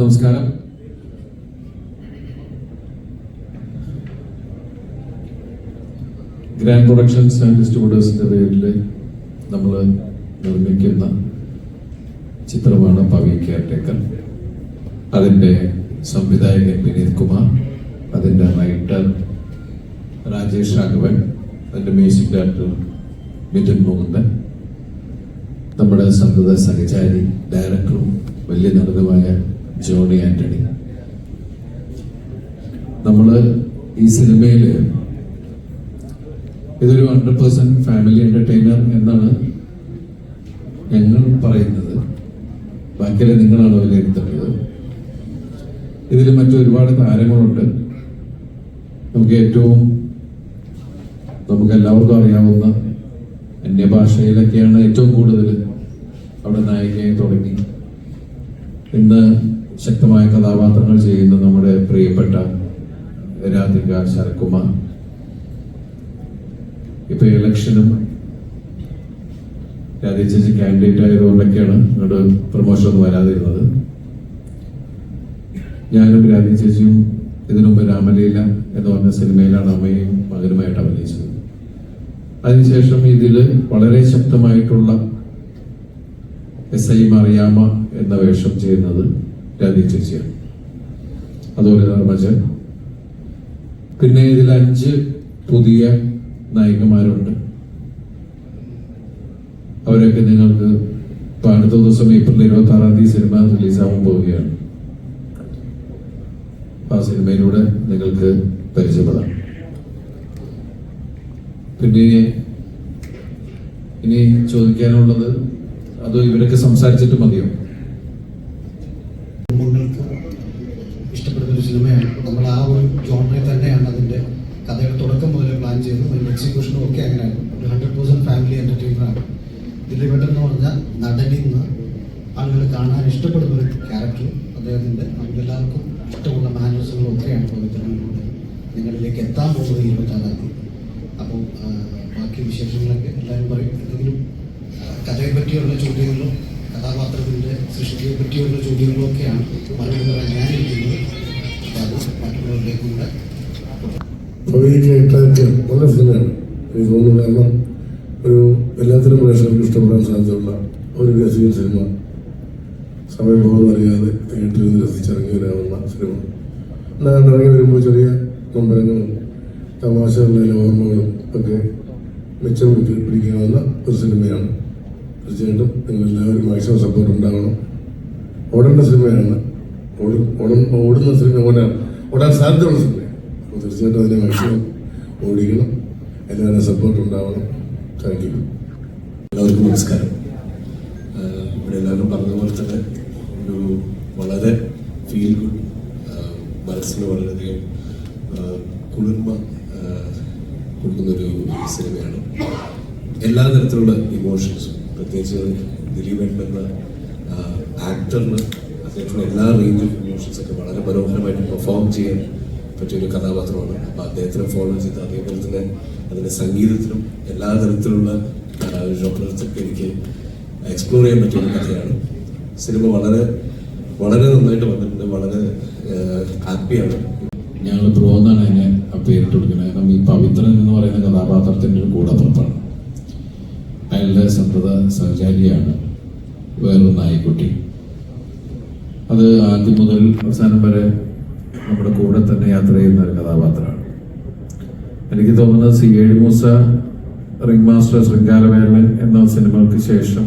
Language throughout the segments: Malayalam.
നമസ്കാരം. ഗ്രാൻഡ് പ്രൊഡക്ഷൻസ് ആൻഡ് ഡിസ്ട്രിബ്യൂട്ടേഴ്സിന്റെ പേരിൽ നമ്മൾ നിർമ്മിക്കുന്ന ചിത്രമാണ് പവി കെയർടേക്കർ. അതിൻ്റെ സംവിധായകൻ വിനീത് കുമാർ, അതിൻ്റെ റൈറ്റർ രാജേഷ് രാഘവൻ, അതിൻ്റെ മ്യൂസിക് ഡയറക്ടർ മിഥുൻ മുകുന്ദൻ, നമ്മുടെ സന്തത സഹചാരി ഡയറക്ടറും വലിയ നടനുമായ ജോണി ആന്റണി. നമ്മൾ ഈ സിനിമയിൽ ഇതൊരു 100% ഫാമിലി എന്റർടൈനർ എന്നാണ് ഞങ്ങൾ പറയുന്നത്. ബാക്കിയെല്ലാം നിങ്ങളാണ് വിലയിരുത്തേണ്ടത്. ഇതിൽ മറ്റൊരുപാട് താരങ്ങളുണ്ട്. നമുക്ക് എല്ലാവർക്കും അറിയാവുന്ന അന്യഭാഷയിലൊക്കെയാണ് ഏറ്റവും കൂടുതൽ അവിടെ നായികയായി തുടങ്ങി ഇന്ന് ശക്തമായ കഥാപാത്രങ്ങൾ ചെയ്യുന്ന നമ്മുടെ പ്രിയപ്പെട്ട രാധിക ശരത്കുമാർ. ഇപ്പൊ ഇലക്ഷനും രാധിക ചേച്ചി കാൻഡിഡേറ്റ് ആയതുകൊണ്ടൊക്കെയാണ് ഇങ്ങോട്ട് പ്രൊമോഷൻ ഒന്നും വരാതിരുന്നത്. ഞാനും രാധിക ചേച്ചിയും ഇതിനു മുമ്പ് രാമലീല എന്ന് പറഞ്ഞ സിനിമയിലാണ് അമ്മയും മകനുമായിട്ട് അഭിനയിച്ചത്. അതിനുശേഷം ഇതിൽ വളരെ ശക്തമായിട്ടുള്ള SI മറിയാമ്മ എന്ന വേഷം ചെയ്യുന്നത് രാധിക ചേച്ചിയാണ്. അതുപോലെ ധർമ്മജൻ. പിന്നെ ഇതിൽ 5 പുതിയ നായികമാരുണ്ട്. അവരൊക്കെ നിങ്ങൾക്ക് ഇപ്പൊ അടുത്ത ദിവസം ഏപ്രിൽ 26 സിനിമ റിലീസാവാൻ പോവുകയാണ്. ആ സിനിമയിലൂടെ നിങ്ങൾക്ക് പരിചയപ്പെടാം. പിന്നെ ഇനി ചോദിക്കാനുള്ളത്, അതോ ഇവരൊക്കെ സംസാരിച്ചിട്ട് മതിയോ? കുടുംബങ്ങൾക്ക് ഇഷ്ടപ്പെടുന്ന ഒരു സിനിമയാണ്. നമ്മൾ ആ ഒരു ജോണറിൽ തന്നെയാണ് അതിൻ്റെ കഥയുടെ തുടക്കം മുതൽ പ്ലാൻ ചെയ്തത്. അതിൻ്റെ എക്സിക്യൂഷനും ഒക്കെ അങ്ങനെയാണ്. ഒരു 100% ഫാമിലി എന്റർടൈനറാണ്. ദിലീപേട്ടൻ പറഞ്ഞാൽ നടനിൽ നിന്ന് ആളുകൾ കാണാൻ ഇഷ്ടപ്പെടുന്ന ഒരു ക്യാരക്ടർ. അദ്ദേഹത്തിൻ്റെ നമുക്കെല്ലാവർക്കും ഇഷ്ടമുള്ള മാനേഴ്സുകളും ഒക്കെയാണ് പവിത്രനിലൂടെ നിങ്ങളിലേക്ക് എത്താൻ പോകുന്നത് 26-ാം തീയതി. അപ്പോൾ ബാക്കി വിശേഷങ്ങളൊക്കെ എല്ലാവരും പറയും. എന്തെങ്കിലും കഥയെ പറ്റിയുള്ള ചോദ്യങ്ങളും കഥാപാത്രത്തിൻ്റെ സൃഷ്ടിയെ പറ്റിയുള്ള ചോദ്യങ്ങളും ഒക്കെയാണ് മറുപടി പറയാൻ ഞാനിരിക്കുന്നത്. അത് മറ്റുള്ളവരിലേക്ക് കൂടെ നല്ല സിനിമയാണ് എനിക്ക് തോന്നുന്നു. കാരണം ഒരു എല്ലാത്തിനും പ്രേക്ഷകർക്ക് ഇഷ്ടപ്പെടാൻ സാധ്യതയുള്ള ഒരു രസിക സിനിമ. സമയം പോകുന്നറിയാതെ തിയേറ്ററിൽ നിന്ന് രസിച്ചിറങ്ങി വരാവുന്ന സിനിമ. എന്നാൽ ഇറങ്ങി വരുമ്പോൾ ചെറിയ നമ്പരങ്ങളും തമാശകളിലെ ഓർമ്മകളും ഒക്കെ മെച്ചം പിടിക്കാവുന്ന ഒരു സിനിമയാണ്. തീർച്ചയായിട്ടും നിങ്ങളെല്ലാവരും മാക്സിമം സപ്പോർട്ട് ഉണ്ടാവണം. ഓടേണ്ട സിനിമയാണ്. ഓടുന്ന സിനിമ ഓടാൻ സാധ്യതയുള്ള സിനിമയാണ്. അപ്പോൾ തീർച്ചയായിട്ടും അതിനെ മാക്സിമം ഓടിക്കണം. എല്ലാവരും സപ്പോർട്ട് ഉണ്ടാവണം. Thank you. എല്ലാവർക്കും നമസ്കാരം. ഇവിടെ എല്ലാവരും പറഞ്ഞ പോലെ തന്നെ ഒരു വളരെ ഫീൽ ഗുഡ്, മനസ്സിന് വളരെയധികം കുളിർമ കൊടുക്കുന്നൊരു സിനിമയാണ്. എല്ലാ തരത്തിലുള്ള ഇമോഷൻസും, പ്രത്യേകിച്ച് ദിലീപേട്ടൻ എന്ന ആക്ടറിന് അദ്ദേഹത്തിൻ്റെ എല്ലാ റേഞ്ച് ഓഫ് ഇമോഷൻസൊക്കെ വളരെ മനോഹരമായിട്ട് പെർഫോം ചെയ്യാൻ പറ്റിയൊരു കഥാപാത്രമാണ്. അപ്പോൾ അദ്ദേഹത്തിനെ ഫോളോ ചെയ്ത് അതേപോലെ തന്നെ അതിൻ്റെ സംഗീതത്തിലും എല്ലാ തരത്തിലുള്ള ജോണേഴ്സൊക്കെ എനിക്ക് എക്സ്പ്ലോർ ചെയ്യാൻ പറ്റിയ ഒരു കഥയാണ്. സിനിമ വളരെ വളരെ നന്നായിട്ട് വന്നിട്ടുണ്ട്. വളരെ ഹാപ്പിയാണ്. ഞങ്ങൾ പ്രോ എന്നാണ് അതിനെ പേരിട്ട് കൊടുക്കുന്നത്. കാരണം ഈ പവിത്രൻ എന്ന് പറയുന്ന കഥാപാത്രത്തിൻ്റെ ഒരു കൂടപ്പുറപ്പാണ്. അയാളുടെ സന്തത സഹചാരിയാണ് വേറൊരു നായിക്കുട്ടി. അത് ആദ്യം മുതൽ അവസാനം വരെ നമ്മുടെ കൂടെ തന്നെ യാത്ര ചെയ്യുന്ന ഒരു കഥാപാത്രമാണ്. എനിക്ക് തോന്നുന്നത് CID മൂസ, റിംഗ് മാസ്റ്റർ, ശൃംഗാരവേലൻ എന്ന സിനിമകൾക്ക് ശേഷം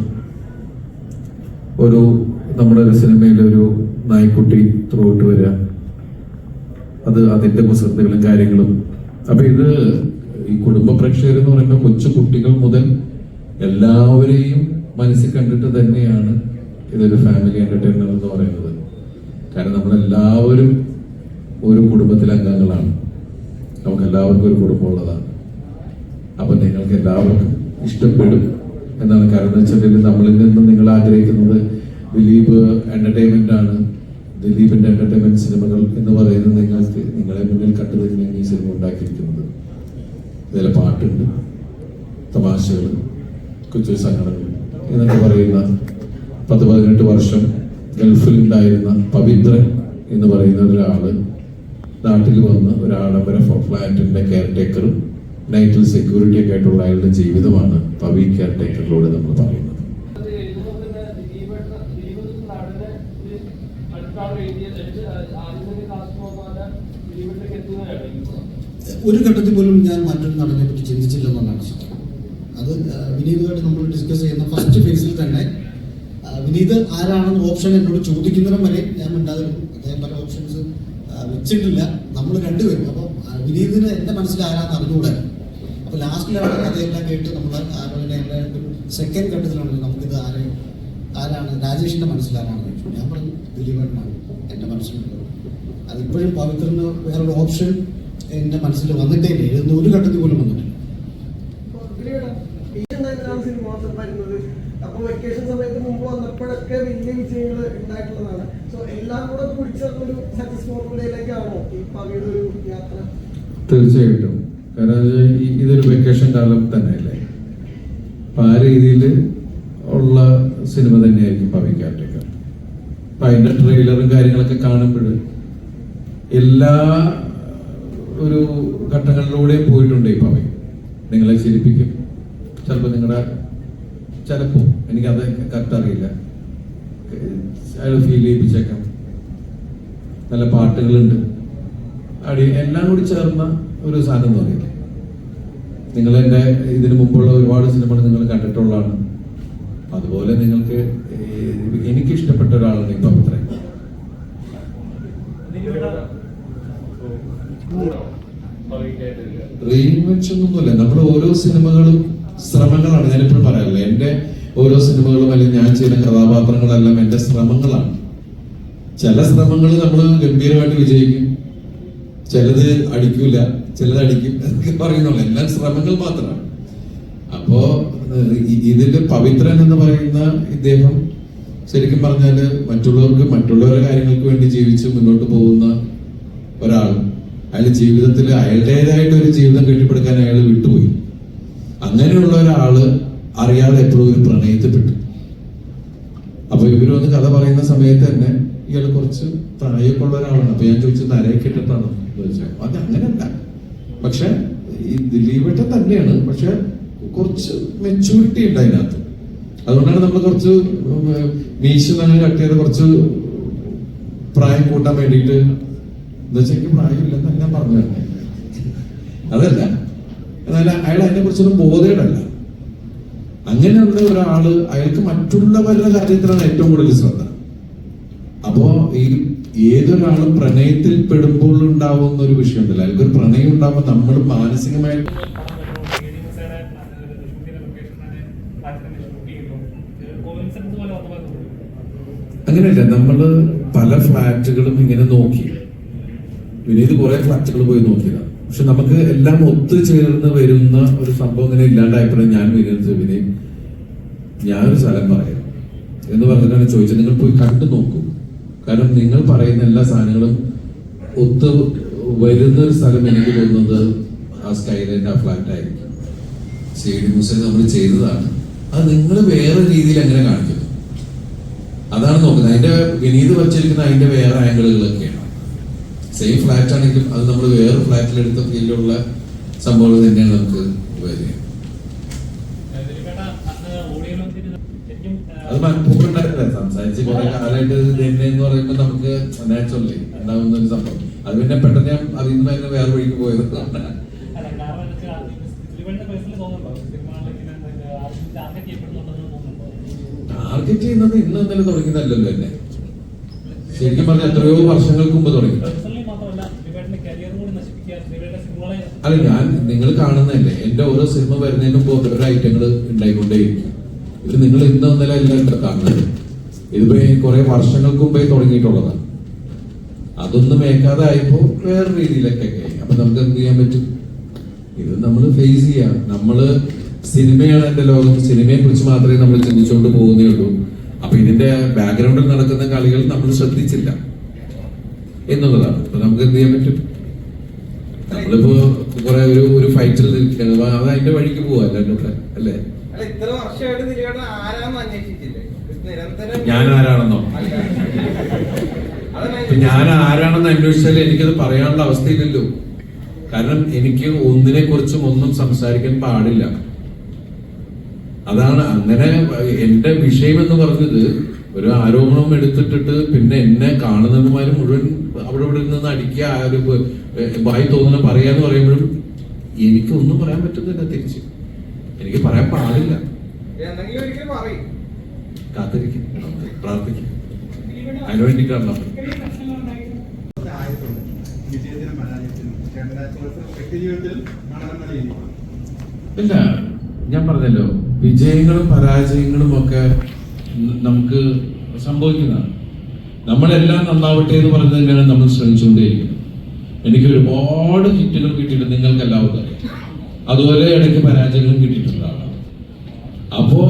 നമ്മുടെ ഒരു സിനിമയിലൊരു നായ്ക്കുട്ടി ത്രൂട്ട് വരിക, അത് അതിൻ്റെ കുസൃതികളും കാര്യങ്ങളും. അപ്പൊ ഇത് ഈ കുടുംബ പ്രേക്ഷകർ എന്ന് പറയുമ്പോൾ കൊച്ചു കുട്ടികൾ മുതൽ എല്ലാവരെയും മനസ്സിൽ കണ്ടിട്ട് തന്നെയാണ് ഇതൊരു ഫാമിലി എന്റർടൈനർ എന്ന് പറയുന്നത്. കാരണം നമ്മളെല്ലാവരും ഒരു കുടുംബത്തിലെ അംഗങ്ങളാണ്. നമുക്ക് എല്ലാവർക്കും ഒരു കുടുംബമുള്ളതാണ്. അപ്പൊ നിങ്ങൾക്ക് എല്ലാവർക്കും ഇഷ്ടപ്പെടും എന്നാണ്. കാരണം വെച്ചാൽ നമ്മളിൽ നിന്ന് നിങ്ങൾ ആഗ്രഹിക്കുന്നത് ദിലീപ് എന്റർടൈൻമെന്റ് ആണ്. ദിലീപിന്റെ എന്റർടൈൻമെന്റ് സിനിമകൾ എന്ന് പറയുന്നത് നിങ്ങളെ മുന്നിൽ കണ്ടു തന്നെയാണ് ഈ സിനിമ ഉണ്ടാക്കിയിരിക്കുന്നത്. ഇതിലെ പാട്ടുണ്ട്, തമാശകൾ, കൊച്ചു സംഘടനകൾ എന്നൊക്കെ പറയുന്ന 10-18 വർഷം ഗൾഫിൽ ഉണ്ടായിരുന്ന പവിത്രൻ എന്ന് പറയുന്ന ഒരാള് നാട്ടിൽ വന്ന് ഒരാഡംബര ഫ്ലാറ്റിന്റെ കെയർ ടേക്കറും നൈറ്റിൽ സെക്യൂരിറ്റി ഒക്കെ ആയിട്ടുള്ള അയാളുടെ ജീവിതമാണ് പവി കെയർ ടേക്കറിലൂടെ നമ്മൾ പറയുന്നത്. ഒരു ഘട്ടത്തിൽ പോലും ഞാൻ മറ്റൊരു നടനെ പറ്റി ചിന്തിച്ചില്ലെന്നാണ് സത്യം. അത് വിനീതുമായിട്ട് നമ്മൾ ഡിസ്കസ് ചെയ്യുന്ന ഫസ്റ്റ് ഫേസിൽ തന്നെ വിനീത് ആരാണെന്ന് ഓപ്ഷൻ എന്നോട് ചോദിക്കുന്നതിനും വരെ ഞാൻ ഉണ്ടായിരുന്നു. അദ്ദേഹം പല ഓപ്ഷൻസ് വെച്ചിട്ടില്ല, നമ്മൾ രണ്ടുപേരും. അപ്പം വിനീതിന് എൻ്റെ മനസ്സിൽ ആരാന്ന് അറിഞ്ഞുകൂടെ. അപ്പോൾ ലാസ്റ്റിലാണ് കഥയെല്ലാം കേട്ട് നമ്മൾ ആരോഗ്യ സെക്കൻഡ് ഘട്ടത്തിലാണല്ലോ നമുക്കിത് ആരാണ് രാജേഷിൻ്റെ മനസ്സിൽ ആരാണെന്ന് ചോദിച്ചു. ഞാൻ പറഞ്ഞു ദിലീപേട്ടനാണ് എൻ്റെ മനസ്സിലുള്ളത്. അതിപ്പോഴും പവിത്രന് വേറൊരു ഓപ്ഷൻ എൻ്റെ മനസ്സിൽ വന്നിട്ടേ ഇല്ല, എഴുതുന്ന ഒരു ഘട്ടത്തിൽ പോലും വന്നിട്ടില്ല. അപ്പൊ വെക്കേഷൻ സമയത്ത് മുമ്പ് വന്നപ്പോഴൊക്കെ വലിയ വിജയങ്ങൾ ഉണ്ടായിട്ടുള്ളതാണ്. സോ എല്ലാം കൂടെ കുടിച്ചൊരു സക്സസ് ഫോർമുലയിലേക്കാണോ ഈ പവിയുടെ ഒരു യാത്ര? തീർച്ചയായിട്ടും. കാരണം ഇതൊരു വെക്കേഷൻ കാലം തന്നെയല്ലേ. അപ്പൊ ആ രീതിയിൽ ഉള്ള സിനിമ തന്നെയായിരിക്കും പവി കെയർ ടേക്കർ. അപ്പൊ അതിന്റെ ട്രെയിലറും കാര്യങ്ങളൊക്കെ കാണുമ്പോൾ എല്ലാ ഒരു ഘട്ടങ്ങളിലൂടെയും പോയിട്ടുണ്ട് ഈ പവി. നിങ്ങളെ ചിരിപ്പിക്കും, ചിലപ്പോ എനിക്കത് കറക്റ്റ് അറിയില്ല, അയാൾ ഫീൽ ചെയ്യിപ്പിച്ചേക്കാം. നല്ല പാട്ടുകളുണ്ട്, എല്ലാം കൂടി ചേർന്ന ഒരു സാധനം എന്ന് പറയില്ലേ. നിങ്ങൾ എൻ്റെ ഇതിനു മുമ്പുള്ള ഒരുപാട് സിനിമകൾ നിങ്ങൾ കണ്ടിട്ടുള്ളതാണ്. അതുപോലെ നിങ്ങൾക്ക് എനിക്ക് ഇഷ്ടപ്പെട്ട ഒരാളാണ് ഈ പവിത്രൻ. റീഇൻവെൻഷൻ ഒന്നുമില്ല, നമ്മുടെ ഓരോ സിനിമകളും ശ്രമങ്ങളാണ്. ഞാനിപ്പോഴും പറയാറില്ല, എൻ്റെ ഓരോ സിനിമകളും അല്ലെങ്കിൽ ഞാൻ ചെയ്യുന്ന കഥാപാത്രങ്ങളെല്ലാം എൻ്റെ ശ്രമങ്ങളാണ്. ചില ശ്രമങ്ങൾ നമ്മൾ ഗംഭീരമായിട്ട് വിജയിക്കും, ചിലത് അടിക്കൂല, ചിലത് അടിക്കും എന്നൊക്കെ പറയുന്നുള്ളൂ. എല്ലാം ശ്രമങ്ങൾ മാത്രമാണ്. അപ്പോ ഇതിന്റെ പവിത്രൻ എന്ന് പറയുന്ന ഇദ്ദേഹം ശരിക്കും പറഞ്ഞാല് മറ്റുള്ളവരുടെ കാര്യങ്ങൾക്ക് വേണ്ടി ജീവിച്ച് മുന്നോട്ട് പോകുന്ന ഒരാൾ. അയാൾ ജീവിതത്തിൽ അയാളുടേതായിട്ട് ഒരു ജീവിതം കെട്ടിപ്പടുക്കാൻ അയാൾ വിട്ടുപോയി. അങ്ങനെയുള്ള ഒരാള് അറിയാതെ എപ്പോഴും ഒരു പ്രണയത്തിൽപ്പെട്ടു. അപ്പൊ ഇവരൊന്ന് കഥ പറയുന്ന സമയത്ത് തന്നെ ഇയാൾ കുറച്ച് പ്രായമൊക്കെ ഉള്ള ഒരാളാണ്. അപ്പൊ ഞാൻ ചോദിച്ചത് നരയൊക്കെ ഇട്ടിട്ടാണോ ചോദിച്ചാൽ അത് അങ്ങനെയല്ല. പക്ഷെ ഈ ദിലീപേട്ടൻ തന്നെയാണ്, പക്ഷെ കുറച്ച് മെച്ചൂരിറ്റി ഉണ്ട് അതിനകത്ത്. അതുകൊണ്ടാണ് നമ്മൾ കുറച്ച് മീശ അങ്ങനെ കട്ട് ചെയ്ത് കുറച്ച് പ്രായം കൂട്ടാൻ വേണ്ടിയിട്ട്. എന്താ വെച്ചാൽ എനിക്ക് പ്രായമില്ലെന്ന് ഞാൻ പറഞ്ഞു തന്നെ, അതല്ല. എന്നാൽ അയാൾ അതിനെ കുറിച്ചൊന്നും ബോധേടല്ല. അങ്ങനെയുള്ള ഒരാള് അയാൾക്ക് മറ്റുള്ളവരുടെ കാര്യത്തിലാണ് ഏറ്റവും കൂടുതൽ ശ്രദ്ധ. അപ്പോ ഈ ഏതൊരാളും പ്രണയത്തിൽ പെടുമ്പോൾ ഉണ്ടാവുന്ന ഒരു വിഷയം ഉണ്ടല്ലോ, അയാൾക്കൊരു പ്രണയം ഉണ്ടാവുമ്പോൾ നമ്മൾ മാനസികമായിട്ട് അങ്ങനെയല്ല. നമ്മള് പല ഫ്ലാറ്റുകളും ഇങ്ങനെ നോക്കി, വിനീത് കുറെ ഫ്ലാറ്റുകൾ പോയി നോക്കിയതാണ്. പക്ഷെ നമുക്ക് എല്ലാം ഒത്തുചേർന്ന് വരുന്ന ഒരു സംഭവം ഇങ്ങനെ ഇല്ലാണ്ടായപ്പോഴും ഞാൻ വിനീത് ഞാനൊരു സ്ഥലം പറയാം എന്ന് പറഞ്ഞിട്ടാണ് ചോദിച്ചത്. നിങ്ങൾ പോയി കണ്ടു നോക്കൂ. കാരണം നിങ്ങൾ പറയുന്ന എല്ലാ സാധനങ്ങളും ഒത്തു വരുന്ന ഒരു സ്ഥലം എനിക്ക് തോന്നുന്നത് ആ സ്കൈലൈൻ്റെ ആ ഫ്ലാറ്റ് ആയിരിക്കും. സി.ഡി. മൂസയിൽ നമ്മൾ ചെയ്തതാണ്. അത് നിങ്ങൾ വേറെ രീതിയിൽ എങ്ങനെ കാണിക്കുന്നു അതാണ് നോക്കുന്നത്. അതിന്റെ വിനീത് വച്ചിരിക്കുന്ന അതിന്റെ വേറെ ആംഗിളുകളൊക്കെയാണ്. സെയിം ഫ്ലാറ്റ് ആണെങ്കിലും അത് നമ്മൾ വേറെ ഫ്ലാറ്റിലെടുത്ത ഫീലുള്ള സംഭവങ്ങൾ തന്നെയാണ് നമുക്ക് വരിക. അത് മനഃപൂർവ്വം സംസാരിച്ച് കുറെ കാലമായിട്ട് തന്നെ എന്ന് പറയുമ്പോൾ നമുക്ക് നാച്ചുറലി ഉണ്ടാവുന്ന ഒരു സംഭവം. അത് പിന്നെ പെട്ടെന്ന് ഞാൻ അതിൽ നിന്ന് വേറെ വഴിക്ക് പോയത്. ടാർഗറ്റ് ചെയ്യുന്നത് ഇന്ന് എന്തെങ്കിലും തുടങ്ങിയതല്ലല്ലോ എന്നെ. ശരിക്കും പറഞ്ഞാൽ എത്രയോ വർഷങ്ങൾക്ക് മുമ്പ് തുടങ്ങി. അല്ല, ഞാൻ നിങ്ങൾ കാണുന്നതല്ലേ, എന്റെ ഓരോ സിനിമ വരുന്നതിന് മുമ്പ് ഓരോ ഐറ്റങ്ങൾ ഉണ്ടായിക്കൊണ്ടേയിരിക്കും. ഇത് നിങ്ങൾ ഇന്ന് ഒന്നല്ല എല്ലാം കാണുന്നത്. ഇതിപ്പോ കുറെ വർഷങ്ങൾക്ക് മുമ്പേ തുടങ്ങിയിട്ടുള്ളതാണ്. അതൊന്നും മേക്കാതെ ആയപ്പോ വേറെ രീതിയിലൊക്കെ ആയി. അപ്പൊ നമുക്ക് എന്ത് ചെയ്യാൻ പറ്റും? ഇത് നമ്മൾ ഫേസ് ചെയ്യാം. നമ്മള് സിനിമയാണ് എന്റെ ലോകം, സിനിമയെ കുറിച്ച് മാത്രമേ നമ്മൾ ചിന്തിച്ചുകൊണ്ട് പോകുന്നേ ഉള്ളൂ. അപ്പൊ ഇതിന്റെ ബാക്ക്ഗ്രൗണ്ടിൽ നടക്കുന്ന കളികൾ നമ്മൾ ശ്രദ്ധിച്ചില്ല എന്നുള്ളതാണ്. അപ്പൊ നമുക്ക് എന്ത് ചെയ്യാൻ പറ്റും? നമ്മളിപ്പോ കുറെ ഒരു ഫൈറ്റിൽ നിൽക്കുന്നത്, അത് അതിന്റെ വഴിക്ക് പോവാ അല്ലേ? ഇത്ര വർഷമായിട്ട് ആരാന്ന് അന്വേഷിച്ചില്ലേ? ഞാൻ ആരാണെന്നോ? ഞാൻ ആരാണെന്ന് അന്വേഷിച്ചാൽ എനിക്കത് പറയാനുള്ള അവസ്ഥയില്ലല്ലോ. കാരണം എനിക്ക് ഒന്നിനെ കുറിച്ചും ഒന്നും സംസാരിക്കാൻ പാടില്ല. അതാണ് അങ്ങനെ എന്റെ വിഷയം എന്ന് പറഞ്ഞത്. ഒരു ആരോപണം എടുത്തിട്ടിട്ട് പിന്നെ എന്നെ കാണുന്നവന്മാര് മുഴുവൻ അവിടെ ഇവിടെ നിന്ന് അടിക്കുക, വായി തോന്നുന്ന പറയാന്ന് പറയുമ്പോഴും എനിക്കൊന്നും പറയാൻ പറ്റുന്നില്ല. തിരിച്ച് എനിക്ക് പറയാൻ പാടില്ല. കാത്തിരിക്കും, പ്രാർത്ഥിക്കും, അതിനു വേണ്ടിയിട്ടാണ്. ഇല്ല, ഞാൻ പറഞ്ഞല്ലോ, വിജയങ്ങളും പരാജയങ്ങളും ഒക്കെ നമുക്ക് സംഭവിക്കുന്നതാണ്. നമ്മളെല്ലാം നന്നാവട്ടെ എന്ന് പറഞ്ഞത് തന്നെയാണ് നമ്മൾ ശ്രമിച്ചുകൊണ്ടേയിരിക്കുന്നത്. എനിക്ക് ഒരുപാട് ഹിറ്റുകൾ കിട്ടിയിട്ടുണ്ട്, നിങ്ങൾക്ക് എല്ലാവർക്കും അറിയാം. അതുപോലെ ഇടയ്ക്ക് പരാജയങ്ങളും കിട്ടിയിട്ടുണ്ടാണ്. അപ്പോ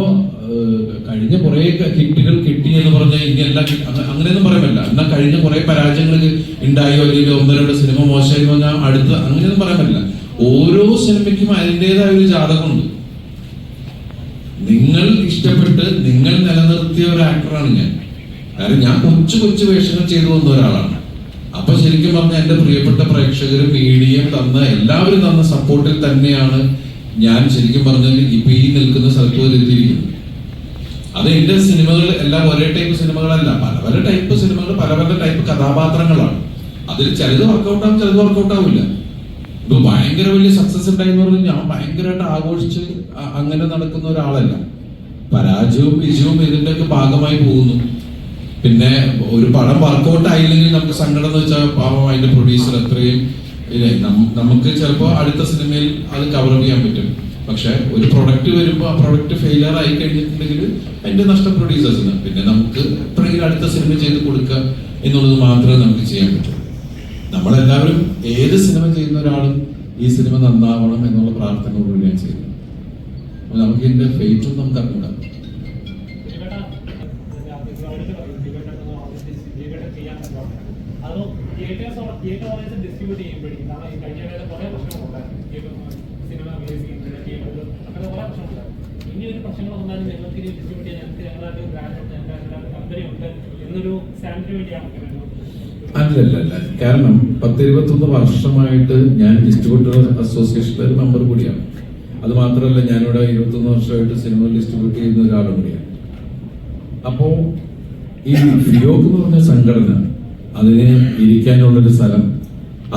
കഴിഞ്ഞ കുറെ ഹിറ്റുകൾ കിട്ടി എന്ന് പറഞ്ഞാൽ ഇനി എല്ലാം അങ്ങനെയൊന്നും പറയാൻ എന്നാൽ കഴിഞ്ഞ കുറെ പരാജയങ്ങൾ ഉണ്ടായോ അല്ലെങ്കിൽ ഒന്നരയുടെ സിനിമ മോശമായി വന്നാൽ അടുത്ത അങ്ങനെയൊന്നും പറയാൻ പറ്റില്ല. ഓരോ സിനിമയ്ക്കും അതിൻ്റെതായ ഒരു ജാതകമുണ്ട്. നിങ്ങൾ ഇഷ്ടപ്പെട്ട് നിങ്ങൾ നിലനിർത്തിയ ഒരു ആക്ടറാണ് ഞാൻ. കാരണം ഞാൻ കൊച്ചു കൊച്ചു വേഷങ്ങൾ ചെയ്തു വന്ന ഒരാളാണ്. അപ്പൊ ശരിക്കും പറഞ്ഞാൽ എന്റെ പ്രിയപ്പെട്ട പ്രേക്ഷകരും മീഡിയയും തന്ന എല്ലാവരും തന്ന സപ്പോർട്ടിൽ തന്നെയാണ് ഞാൻ ശരിക്കും പറഞ്ഞാൽ ഇപ്പൊ ഈ നിൽക്കുന്ന സ്ഥലത്ത് വരെ എത്തിയിരിക്കുന്നത്. അത് എന്റെ സിനിമകൾ എല്ലാം ഒരേ ടൈപ്പ് സിനിമകളല്ല, പല പല ടൈപ്പ് സിനിമകൾ, പല പല ടൈപ്പ് കഥാപാത്രങ്ങളാണ്. അതിൽ ചിലത് വർക്കൗട്ടാവും, ചിലത് വർക്കൗട്ടാവില്ല. ഇപ്പൊ ഭയങ്കര വലിയ സക്സസ് ഉണ്ടായെന്ന് പറഞ്ഞാൽ ഞാൻ ഭയങ്കരമായിട്ട് ആഘോഷിച്ച് അങ്ങനെ നടക്കുന്ന ഒരാളല്ല. പരാജയവും വിജയവും ഇതിന്റെയൊക്കെ ഭാഗമായി പോകുന്നു. പിന്നെ ഒരു പടം വർക്കൗട്ട് ആയില്ലെങ്കിൽ നമുക്ക് സങ്കടം എന്ന് വെച്ചാൽ പാവം അതിന്റെ പ്രൊഡ്യൂസർ അത്രയും നമുക്ക് ചിലപ്പോൾ അടുത്ത സിനിമയിൽ അത് കവർ ചെയ്യാൻ പറ്റും. പക്ഷെ ഒരു പ്രൊഡക്റ്റ് വരുമ്പോൾ ആ പ്രൊഡക്റ്റ് ഫെയിലിയർ ആയി കഴിഞ്ഞിട്ടുണ്ടെങ്കിൽ അതിന്റെ നഷ്ടം പ്രൊഡ്യൂസേഴ്സിന്. പിന്നെ നമുക്ക് എപ്പോഴെങ്കിലും അടുത്ത സിനിമ ചെയ്ത് കൊടുക്കുക എന്നുള്ളത് മാത്രമേ നമുക്ക് ചെയ്യാൻ പറ്റൂ. നമ്മളെല്ലാവരും ഏത് സിനിമ ചെയ്യുന്ന ഒരാളും ഈ സിനിമ നന്നാവണം എന്നുള്ള പ്രാർത്ഥനയോടുകൂടിയാണ് ചെയ്യുന്നത്. അപ്പൊ നമുക്ക് ഇതിന്റെ ഫെയ്റ്റും നമുക്ക് അറിഞ്ഞൂടാം. അല്ലല്ല, കാരണം 10-21 വർഷമായിട്ട് ഞാൻ ഡിസ്ട്രിബ്യൂട്ടർ അസോസിയേഷനിലെ ഒരു മെമ്പർ കൂടിയാണ്. അത് മാത്രമല്ല, ഞാനിവിടെ 21 വർഷമായിട്ട് സിനിമ ഡിസ്ട്രിബ്യൂട്ട് ചെയ്യുന്ന ഒരാളും കൂടിയാണ്. അപ്പോ ഈ ഫിയോക്ക് എന്ന് പറഞ്ഞ സംഘടന, അതിന് ഇരിക്കാനുള്ളൊരു സ്ഥലം,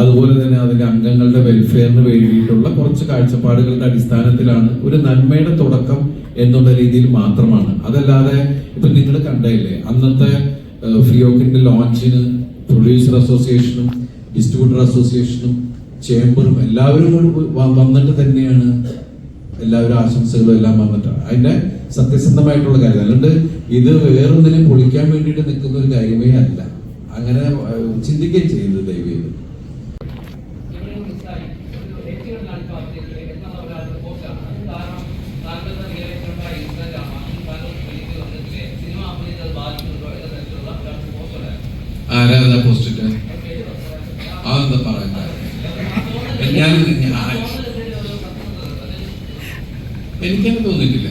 അതുപോലെ തന്നെ അതിന്റെ അംഗങ്ങളുടെ വെൽഫെയറിന് വേണ്ടിയിട്ടുള്ള കുറച്ച് കാഴ്ചപ്പാടുകളുടെ അടിസ്ഥാനത്തിലാണ് ഒരു നന്മയുടെ തുടക്കം എന്നുള്ള രീതിയിൽ മാത്രമാണ്. അതല്ലാതെ ഇപ്പൊ നിങ്ങൾ കണ്ടില്ലേ, അന്നത്തെ ഫിയോക്കിന്റെ ലോഞ്ചിന് പ്രൊഡ്യൂസർ അസോസിയേഷനും ഡിസ്ട്രിബ്യൂട്ടർ അസോസിയേഷനും ചേംബറും എല്ലാവരും കൂടി വന്നിട്ട് തന്നെയാണ് എല്ലാവരും ആശംസകളും എല്ലാം വന്നിട്ടാണ്. അതിന്റെ സത്യസന്ധമായിട്ടുള്ള കാര്യം. അതുകൊണ്ട് ഇത് വേറൊന്നിനെ പൊളിക്കാൻ വേണ്ടിയിട്ട് നിൽക്കുന്ന ഒരു കാര്യമേ അല്ല. അങ്ങനെ ചിന്തിക്കുകയും ചെയ്യുന്നത് ദൈവം. ആരാ പോസ്റ്റ് അതെന്താ പറയുന്നത്? എനിക്കങ്ങനെ തോന്നിയിട്ടില്ല.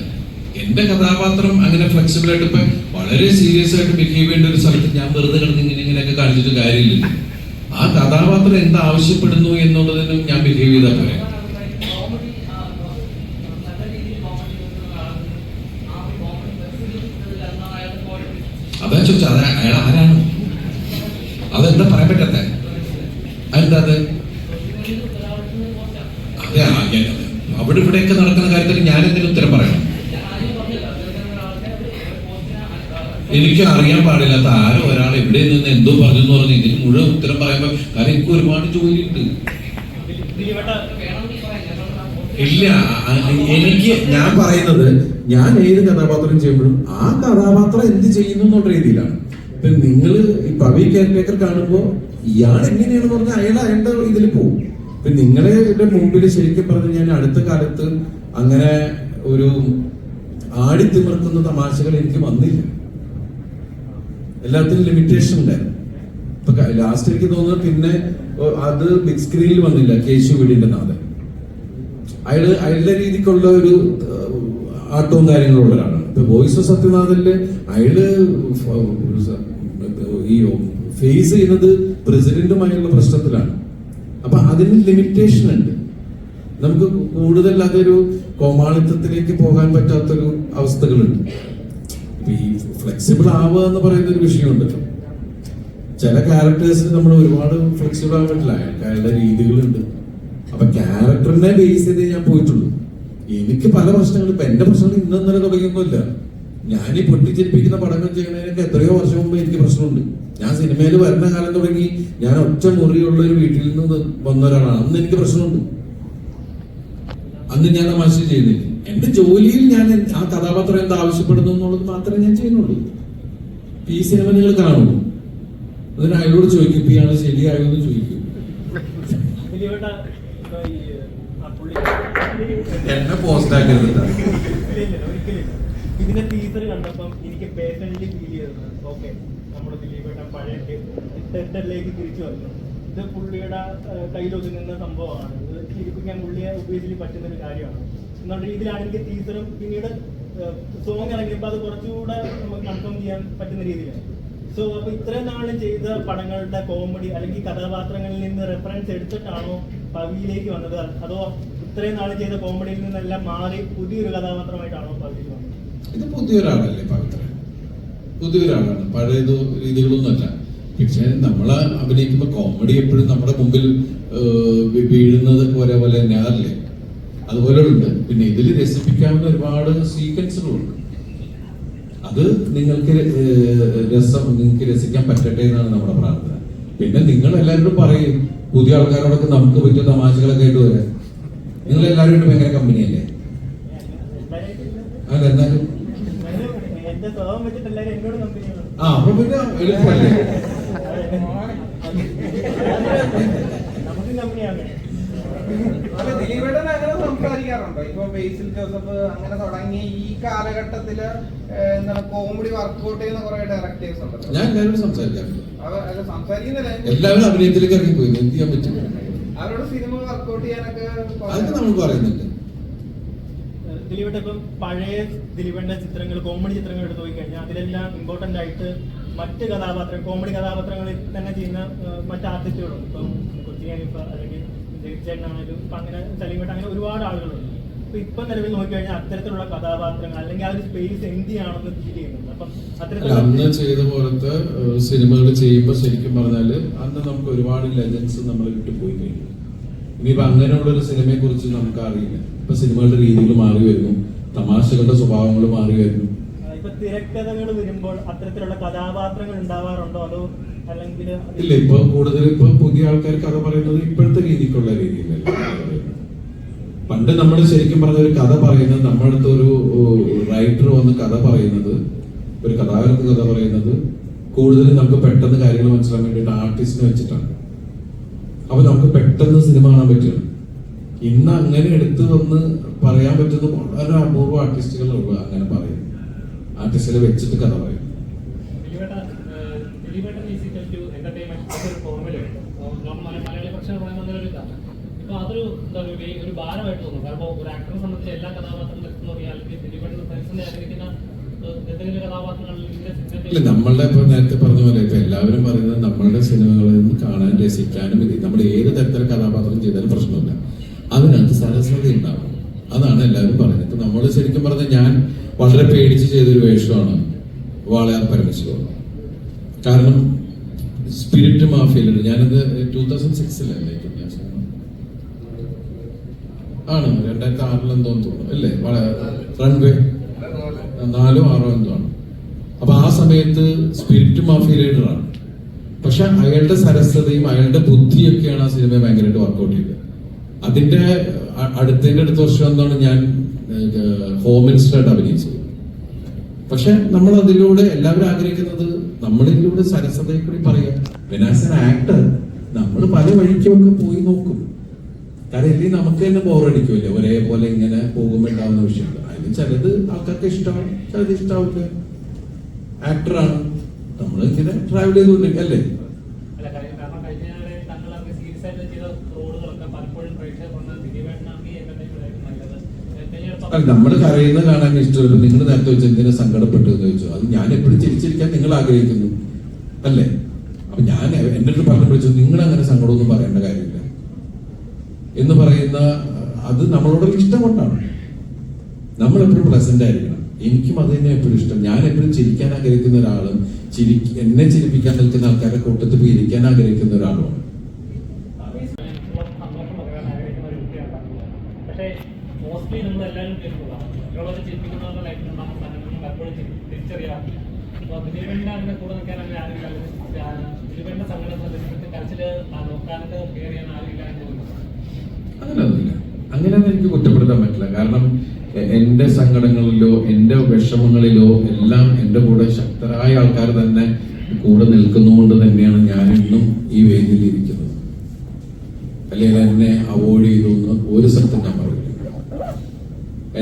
എന്റെ കഥാപാത്രം അങ്ങനെ ഫ്ലെക്സിബിൾ ആയിട്ട് ഇപ്പൊ വളരെ സീരിയസ് ആയിട്ട് ബിഹേവ് ചെയ്യേണ്ട ഒരു സ്ഥലത്ത് ഞാൻ വെറുതെ കിടന്ന് ഇങ്ങനെയൊക്കെ കാണിച്ചിട്ട് കാര്യമില്ല. ആ കഥാപാത്രം എന്താ ആവശ്യപ്പെടുന്നു എന്നുള്ളതിനും ഞാൻ ബിഹേവ് ചെയ്താൽ പറയാം. അതാ ചോദിച്ചാ അയാൾ ആരാണ്? അതെന്താ പറയാൻ പറ്റാത്ത? അതെന്താ അത്? അതെ, അവിടെ ഇവിടെയൊക്കെ നടക്കുന്ന കാര്യത്തിൽ ഞാൻ എന്തിനും ഉത്തരം പറയണം? എനിക്ക് അറിയാൻ പാടില്ലാത്ത ആരോ ഒരാൾ എവിടെ നിന്ന് എന്തോ പറഞ്ഞു എന്ന് പറഞ്ഞ് ഇതിന് മുഴുവൻ ഉത്തരം പറയുമ്പോ, കാരണം എനിക്ക് ഒരുപാട് ജോലിയുണ്ട്. ഇല്ല, എനിക്ക് ഞാൻ പറയുന്നത്, ഞാൻ ഏത് കഥാപാത്രം ചെയ്യുമ്പോഴും ആ കഥാപാത്രം എന്ത് ചെയ്യുന്നു എന്നുള്ള രീതിയിലാണ്. ഇപ്പൊ നിങ്ങൾ ഈ പവി കെയർടേക്കർ കാണുമ്പോ ഇയാൾ എങ്ങനെയാണെന്ന് പറഞ്ഞാൽ അയാളുടെ ഇതിൽ പോകും. ഇപ്പൊ നിങ്ങളെ മുമ്പിൽ ശരിക്കും പറഞ്ഞു ഞാൻ അടുത്ത കാലത്ത് അങ്ങനെ ഒരു ആടിത്തിമിർക്കുന്ന തമാശകൾ എനിക്ക് വന്നില്ല. എല്ലാത്തിനും ലിമിറ്റേഷൻ ഉണ്ടായിരുന്നു. ഇപ്പൊ ലാസ്റ്റ് എനിക്ക് തോന്നുന്നു പിന്നെ അത് ബിഗ് സ്ക്രീനിൽ വന്നില്ല. കേശു വീടിന്റെ നാഥൻ അയാളുടെ രീതിക്കുള്ള ഒരു ആട്ടവും കാര്യങ്ങളും ഉള്ള ഒരാളാണ്. ഇപ്പൊ വോയിസ് ഓഫ് സത്യനാഥനില് അയാള് ഈ ഫേസ് ചെയ്യുന്നത് പ്രസിഡന്റുമായുള്ള പ്രശ്നത്തിലാണ്. അപ്പൊ അതിന് ലിമിറ്റേഷൻ ഉണ്ട്. നമുക്ക് കൂടുതൽ അതൊരു കോമാളിത്തത്തിലേക്ക് പോകാൻ പറ്റാത്തൊരു അവസ്ഥകളുണ്ട്. ഈ ഫ്ലെക്സിബിൾ ആവുക എന്ന് പറയുന്ന ഒരു വിഷയമുണ്ടല്ലോ. ചില ക്യാരക്ടേഴ്സിന് നമ്മൾ ഒരുപാട് ഫ്ലെക്സിബിൾ ആവാൻ പറ്റില്ല. അയാളുടെ രീതികളുണ്ട്. അപ്പൊ ക്യാരക്ടറിനെ ബേസ് ചെയ്തേ ഞാൻ പോയിട്ടുള്ളൂ. എനിക്ക് പല പ്രശ്നങ്ങളും, ഇപ്പൊ എന്റെ പ്രശ്നങ്ങൾ ഇന്നലെ തുടങ്ങിയൊന്നുമില്ല. ഞാൻ ഈ പൊട്ടിച്ചിരിപ്പിക്കുന്ന പടങ്ങൾ ചെയ്യുന്നതിനൊക്കെ എത്രയോ വർഷം മുമ്പ് എനിക്ക് പ്രശ്നമുണ്ട്. ഞാൻ സിനിമയിൽ വരുന്ന കാലം തുടങ്ങി ഞാൻ ഒറ്റ മുറിയുള്ള ഒരു വീട്ടിൽ നിന്ന് വന്ന ഒരാളാണ്. അന്ന് എനിക്ക് പ്രശ്നമുണ്ട്. അന്ന് ഞാൻ തമാശ ചെയ്യുന്നില്ല. എന്റെ ജോലിയിൽ ഞാൻ ആ കഥാപാത്രം എന്താ ആവശ്യപ്പെടുന്നു എന്നുള്ളത് മാത്രമേ ഞാൻ ചെയ്യുന്നുള്ളൂ. ഈ സിനിമ നിങ്ങൾ കാണുള്ളൂ. അതിന് അയാളോട് ചോദിക്കും, ഇപ്പൊ ഇയാള് ശരിയായോ എന്ന് ചോദിക്കും. എന്നെ പോസ്റ്റ് ആക്കരുത്. ഇതിന്റെ ടീച്ചർ കണ്ടപ്പം എനിക്ക് പേഴ്സണലി ഫീൽ ചെയ്തത്, ഓക്കെ നമ്മുടെ ദിലീപേട്ടൻ പഴയ തെറ്ററിലേക്ക് തിരിച്ചു വന്നു. ഇത് പുള്ളിയുടെ കയ്യിലൊതുങ്ങുന്ന സംഭവമാണ്. ഇത് ചിരിപ്പിക്കാൻ പുള്ളിയെ ഉപയോഗിച്ച് പറ്റുന്ന ഒരു കാര്യമാണ് എന്നുള്ള രീതിയിലാണ് എനിക്ക് ടീച്ചറും പിന്നീട് സോങ് ഇറങ്ങിയപ്പോൾ അത് കുറച്ചുകൂടെ നമുക്ക് കൺഫേം ചെയ്യാൻ പറ്റുന്ന രീതിയിലാണ്. സോ അപ്പൊ ഇത്രയും നാളും ചെയ്ത പടങ്ങളുടെ കോമഡി അല്ലെങ്കിൽ കഥാപാത്രങ്ങളിൽ നിന്ന് റെഫറൻസ് എടുത്തിട്ടാണോ പവിയിലേക്ക് വന്നത്, അതോ ഇത്രയും നാളും ചെയ്ത കോമഡിയിൽ നിന്നെല്ലാം മാറി പുതിയൊരു കഥാപാത്രമായിട്ടാണോ പവിയിൽ വന്നത്? ഇത് പുതിയൊരാളല്ലേ പവിത്ര, പുതിയൊരാളാണ്. പഴയ രീതികളൊന്നുമല്ല. പക്ഷെ നമ്മള് അഭിനയിക്കുമ്പോ കോമഡി എപ്പോഴും നമ്മുടെ മുമ്പിൽ വീഴുന്നത് ഒരേപോലെ തന്നെയാറില്ലേ, അതുപോലെ ഉണ്ട്. പിന്നെ ഇതിൽ രസിപ്പിക്കാവുന്ന ഒരുപാട് സീക്വൻസുകളുണ്ട്. അത് നിങ്ങൾക്ക് രസിക്കാൻ പറ്റട്ടെ എന്നാണ് നമ്മുടെ പ്രാർത്ഥന. പിന്നെ നിങ്ങൾ എല്ലാവരോടും പറയും, പുതിയ ആൾക്കാരോടൊക്കെ നമുക്ക് പറ്റിയ തമാശകളൊക്കെ ആയിട്ട് വരാം. നിങ്ങൾ എല്ലാവരും ഭയങ്കര കമ്പനിയല്ലേ? അല്ല എന്നാലും അപ്പൊ പിന്നെ എളുപ്പമല്ലേ? ദിലീപേട്ടൻ അങ്ങനെ സംസാരിക്കാറുണ്ടോ? ഇപ്പൊ ബേസിൽ ജോസഫ് അങ്ങനെ തുടങ്ങി ഈ കാലഘട്ടത്തില് എന്താണ് കോമഡി വർക്ക്ഔട്ട് ചെയ്യുന്ന കുറെ ഡയറക്ടേഴ്സ് ഉണ്ടല്ലോ. ഞാൻ എല്ലാവരോടും സംസാരിക്കാറുണ്ട്. സംസാരിക്കുന്നില്ല, എല്ലാവരും അഭിനയത്തിലേക്ക് ഇറങ്ങിപ്പോയി. എന്ത് ചെയ്യാൻ പറ്റും? അവരോട് സിനിമ വർക്ക്ഔട്ട് ചെയ്യാനൊക്കെ അതൊക്കെ നമ്മൾ പറയുന്നുണ്ട്. ദിലീപേട്ടൻ ഇപ്പം പഴയ ദിലീപേട്ടന്റെ ചിത്രങ്ങൾ, കോമഡി ചിത്രങ്ങൾ എടുത്ത് നോക്കി കഴിഞ്ഞാൽ അതിലെല്ലാം ഇമ്പോർട്ടന്റ് ആയിട്ട് മറ്റ് കഥാപാത്രം, കോമഡി കഥാപാത്രങ്ങളിൽ തന്നെ ചെയ്യുന്ന മറ്റ് ആർട്ടിസ്റ്റുകളുണ്ട്. ഇപ്പം കൊച്ചി ഹനീഫ അല്ലെങ്കിൽ ജഗചേട്ടനാണെങ്കിലും ഇപ്പൊ അങ്ങനെ സലീമേട്ടൻ, അങ്ങനെ ഒരുപാട് ആളുകളുണ്ട്. അപ്പൊ ഇപ്പൊ നിലവിൽ നോക്കിക്കഴിഞ്ഞാൽ അത്തരത്തിലുള്ള കഥാപാത്രങ്ങൾ അല്ലെങ്കിൽ ആ ഒരു സ്പേസ് എന്തിയാണെന്ന് ഫീൽ ചെയ്യുന്നുണ്ട്. അപ്പം അത്തരത്തിലുള്ള അന്ന് ചെയ്ത പോലത്തെ സിനിമകൾ ചെയ്യുമ്പോൾ ശരിക്കും പറഞ്ഞാല് അന്ന് നമുക്ക് ഒരുപാട് ലെജൻസ് നമ്മൾ വിട്ടുപോയി കഴിഞ്ഞു. ഇനിയിപ്പോ അങ്ങനെയുള്ള ഒരു സിനിമയെ കുറിച്ച് നമുക്ക് അറിയില്ല. ഇപ്പൊ സിനിമകളുടെ രീതികൾ മാറി വരുന്നു, തമാശകളുടെ സ്വഭാവങ്ങൾ മാറി വരുന്നു. ഇപ്പൊ തിരക്കഥകൾ വരുമ്പോൾ അത്തരത്തിലുള്ള കഥാപാത്രങ്ങൾ ഉണ്ടാവാറുണ്ടോ, അതോ അല്ലെങ്കിൽ ഇല്ല? ഇപ്പൊ കൂടുതൽ ഇപ്പൊ പുതിയ ആൾക്കാർ കഥ പറയുന്നത് ഇപ്പോഴത്തെ രീതിക്കുള്ള രീതിയിലല്ല. പണ്ട് നമ്മൾ ശരിക്കും പറഞ്ഞ ഒരു കഥ പറയുന്നത്, നമ്മുടെ അടുത്ത് ഒരു റൈറ്റർ വന്ന് കഥ പറയുന്നത്, ഒരു കഥാകൃത്ത് കഥ പറയുന്നത് കൂടുതലും നമുക്ക് പെട്ടെന്ന് കാര്യങ്ങൾ മനസ്സിലാക്കാൻ വേണ്ടിയിട്ട് ആർട്ടിസ്റ്റിനെ വെച്ചിട്ടാണ്. അപ്പൊ നമുക്ക് പെട്ടെന്ന് സിനിമ കാണാൻ പറ്റും. ഇന്ന് അങ്ങനെ എടുത്തു വന്ന് പറയാൻ പറ്റുന്ന വളരെ അപൂർവ ആർട്ടിസ്റ്റുകളുള്ളൂ. അങ്ങനെ പറയും, ആർട്ടിസ്റ്റിനെ വെച്ചിട്ട് കഥ പറയും. അതൊരു ഒരു ഭാരമായിട്ട് തോന്നും. കാരണം ഒരു ആക്ടറെ സംബന്ധിച്ച് എല്ലാ കഥാപാത്രങ്ങളും എന്തെങ്കിലും കഥാപാത്രങ്ങളിൽ ഇല്ല, നമ്മളുടെ ഇപ്പൊ നേരത്തെ പറഞ്ഞ പോലെ ഇപ്പൊ എല്ലാവരും പറയുന്നത് നമ്മളുടെ സിനിമകളിൽ നിന്ന് കാണാൻ രസിക്കാനും ഇത് നമ്മൾ ഏത് തരത്തിലെ കഥാപാത്രം ചെയ്താലും പ്രശ്നമില്ല, അതിനകത്ത് സരസ്വത ഉണ്ടാവും. അതാണ് എല്ലാവരും പറയുന്നത്. ഇപ്പൊ നമ്മൾ ശരിക്കും പറഞ്ഞാൽ ഞാൻ വളരെ പേടിച്ച് ചെയ്തൊരു വേഷമാണ് വാളയാർ പരമശിവം. കാരണം സ്പിരിറ്റ് മാഫിയയിലുണ്ട്. ഞാനത് 2006 ആണ്, 2006 എന്തോ തോന്നുന്നു അല്ലേ, റൺവേ 4 or 6 എന്തോ ആണ്. അപ്പൊ ആ സമയത്ത് സ്പിരിറ്റ് മാഫിയ ലീഡറാണ്. പക്ഷെ അയാളുടെ സരസ്വതയും അയാളുടെ ബുദ്ധിയൊക്കെയാണ് ആ സിനിമയെ ഭയങ്കരമായിട്ട് വർക്ക്ഔട്ട് ചെയ്തത്. അതിന്റെ അടുത്ത വർഷം എന്താണ് ഞാൻ ഹോം മിനിസ്റ്ററായിട്ട് അഭിനയിച്ചത്. പക്ഷെ നമ്മൾ അതിലൂടെ എല്ലാവരും ആഗ്രഹിക്കുന്നത് നമ്മളിലൂടെ സരസ്വതയെ കൂടി പറയാം. പിന്നെ ആസ് എൻ ആക്ടർ നമ്മൾ പല വഴിക്കുമൊക്കെ പോയി നോക്കും. കാരണം ഇല്ലെങ്കിൽ നമുക്ക് തന്നെ ബോറടിക്കുമല്ലോ ഒരേപോലെ ഇങ്ങനെ പോകുമ്പോൾ ഉണ്ടാവുന്ന വിഷയങ്ങൾ. അതിന് ചിലത് ആൾക്കാർക്ക് ഇഷ്ടമാണ്, ചിലത് ഇഷ്ടാവില്ല. ആക്ടറാണ്, നമ്മൾ ഇങ്ങനെ ട്രാവൽ ചെയ്തുകൊണ്ടിരിക്കും അല്ലേ. അല്ല, നമ്മൾ കരയുന്ന കാണാൻ ഇഷ്ടമല്ല. നിങ്ങൾ നേരത്തെ വെച്ച് എന്തിനാ സങ്കടപ്പെട്ടു എന്ന് ചോദിച്ചു. അത് ഞാൻ എപ്പോഴും ചിരിച്ചിരിക്കാൻ നിങ്ങൾ ആഗ്രഹിക്കുന്നു അല്ലേ? അപ്പൊ ഞാൻ എന്റെ അടുത്ത് പറഞ്ഞു വിളിച്ചു, നിങ്ങൾ അങ്ങനെ സങ്കടമൊന്നും പറയേണ്ട കാര്യമില്ല എന്ന് പറയുന്ന അത് നമ്മളോടൊരു ഇഷ്ടം കൊണ്ടാണ്. നമ്മൾ എപ്പോഴും പ്രസന്റ് ആയിരിക്കണം. എനിക്കും അത് തന്നെ എപ്പോഴും ഇഷ്ടം. ഞാൻ എപ്പോഴും ചിരിക്കാൻ ആഗ്രഹിക്കുന്ന ഒരാളും എന്നെ ചിരിപ്പിക്കാൻ നിൽക്കുന്ന ആൾക്കാരെ കൂട്ടത്തിൽ പോയി ഇരിക്കാൻ ആഗ്രഹിക്കുന്ന ഒരാളുമാണ്. പക്ഷേ മോസ്റ്റ്ലി നമ്മൾ എല്ലാവരും കേൾക്കുന്നതാണ് മറ്റുള്ളവരെ ചിരിപ്പിക്കുന്നവരുടെ ലൈഫിൽ നമ്മൾ തന്നെ പലപ്പോഴും തിരിച്ചറിയാം. അപ്പോൾ ദിലീപേട്ടൻ്റെ അങ്ങനെ കൂടെ നിൽക്കാൻ അങ്ങനെ ആരുമില്ല. ദിലീപേട്ടൻ്റെ സങ്കടം ശ്രദ്ധിച്ചിട്ട് കരച്ചില് നോക്കാനൊക്കെ കെയർ ചെയ്യാൻ ആരുമില്ല എന്ന് തോന്നുന്നു. അങ്ങനെയൊന്നുമില്ല. അങ്ങനെയൊന്നും എനിക്ക് കുറ്റപ്പെടുത്താൻ പറ്റില്ല. കാരണം എന്റെ സങ്കടങ്ങളിലോ എന്റെ വിഷമങ്ങളിലോ എല്ലാം എന്റെ കൂടെ ശക്തരായ ആൾക്കാർ തന്നെ കൂടെ നിൽക്കുന്നതുകൊണ്ട് തന്നെയാണ് ഞാൻ ഇന്നും ഈ വേദിയിൽ ഇരിക്കുന്നത്. അല്ലെങ്കിൽ എന്നെ അവോയ്ഡ് ചെയ്തൊന്ന് ഒരു സ്ഥലത്തും ഞാൻ പറയില്ല.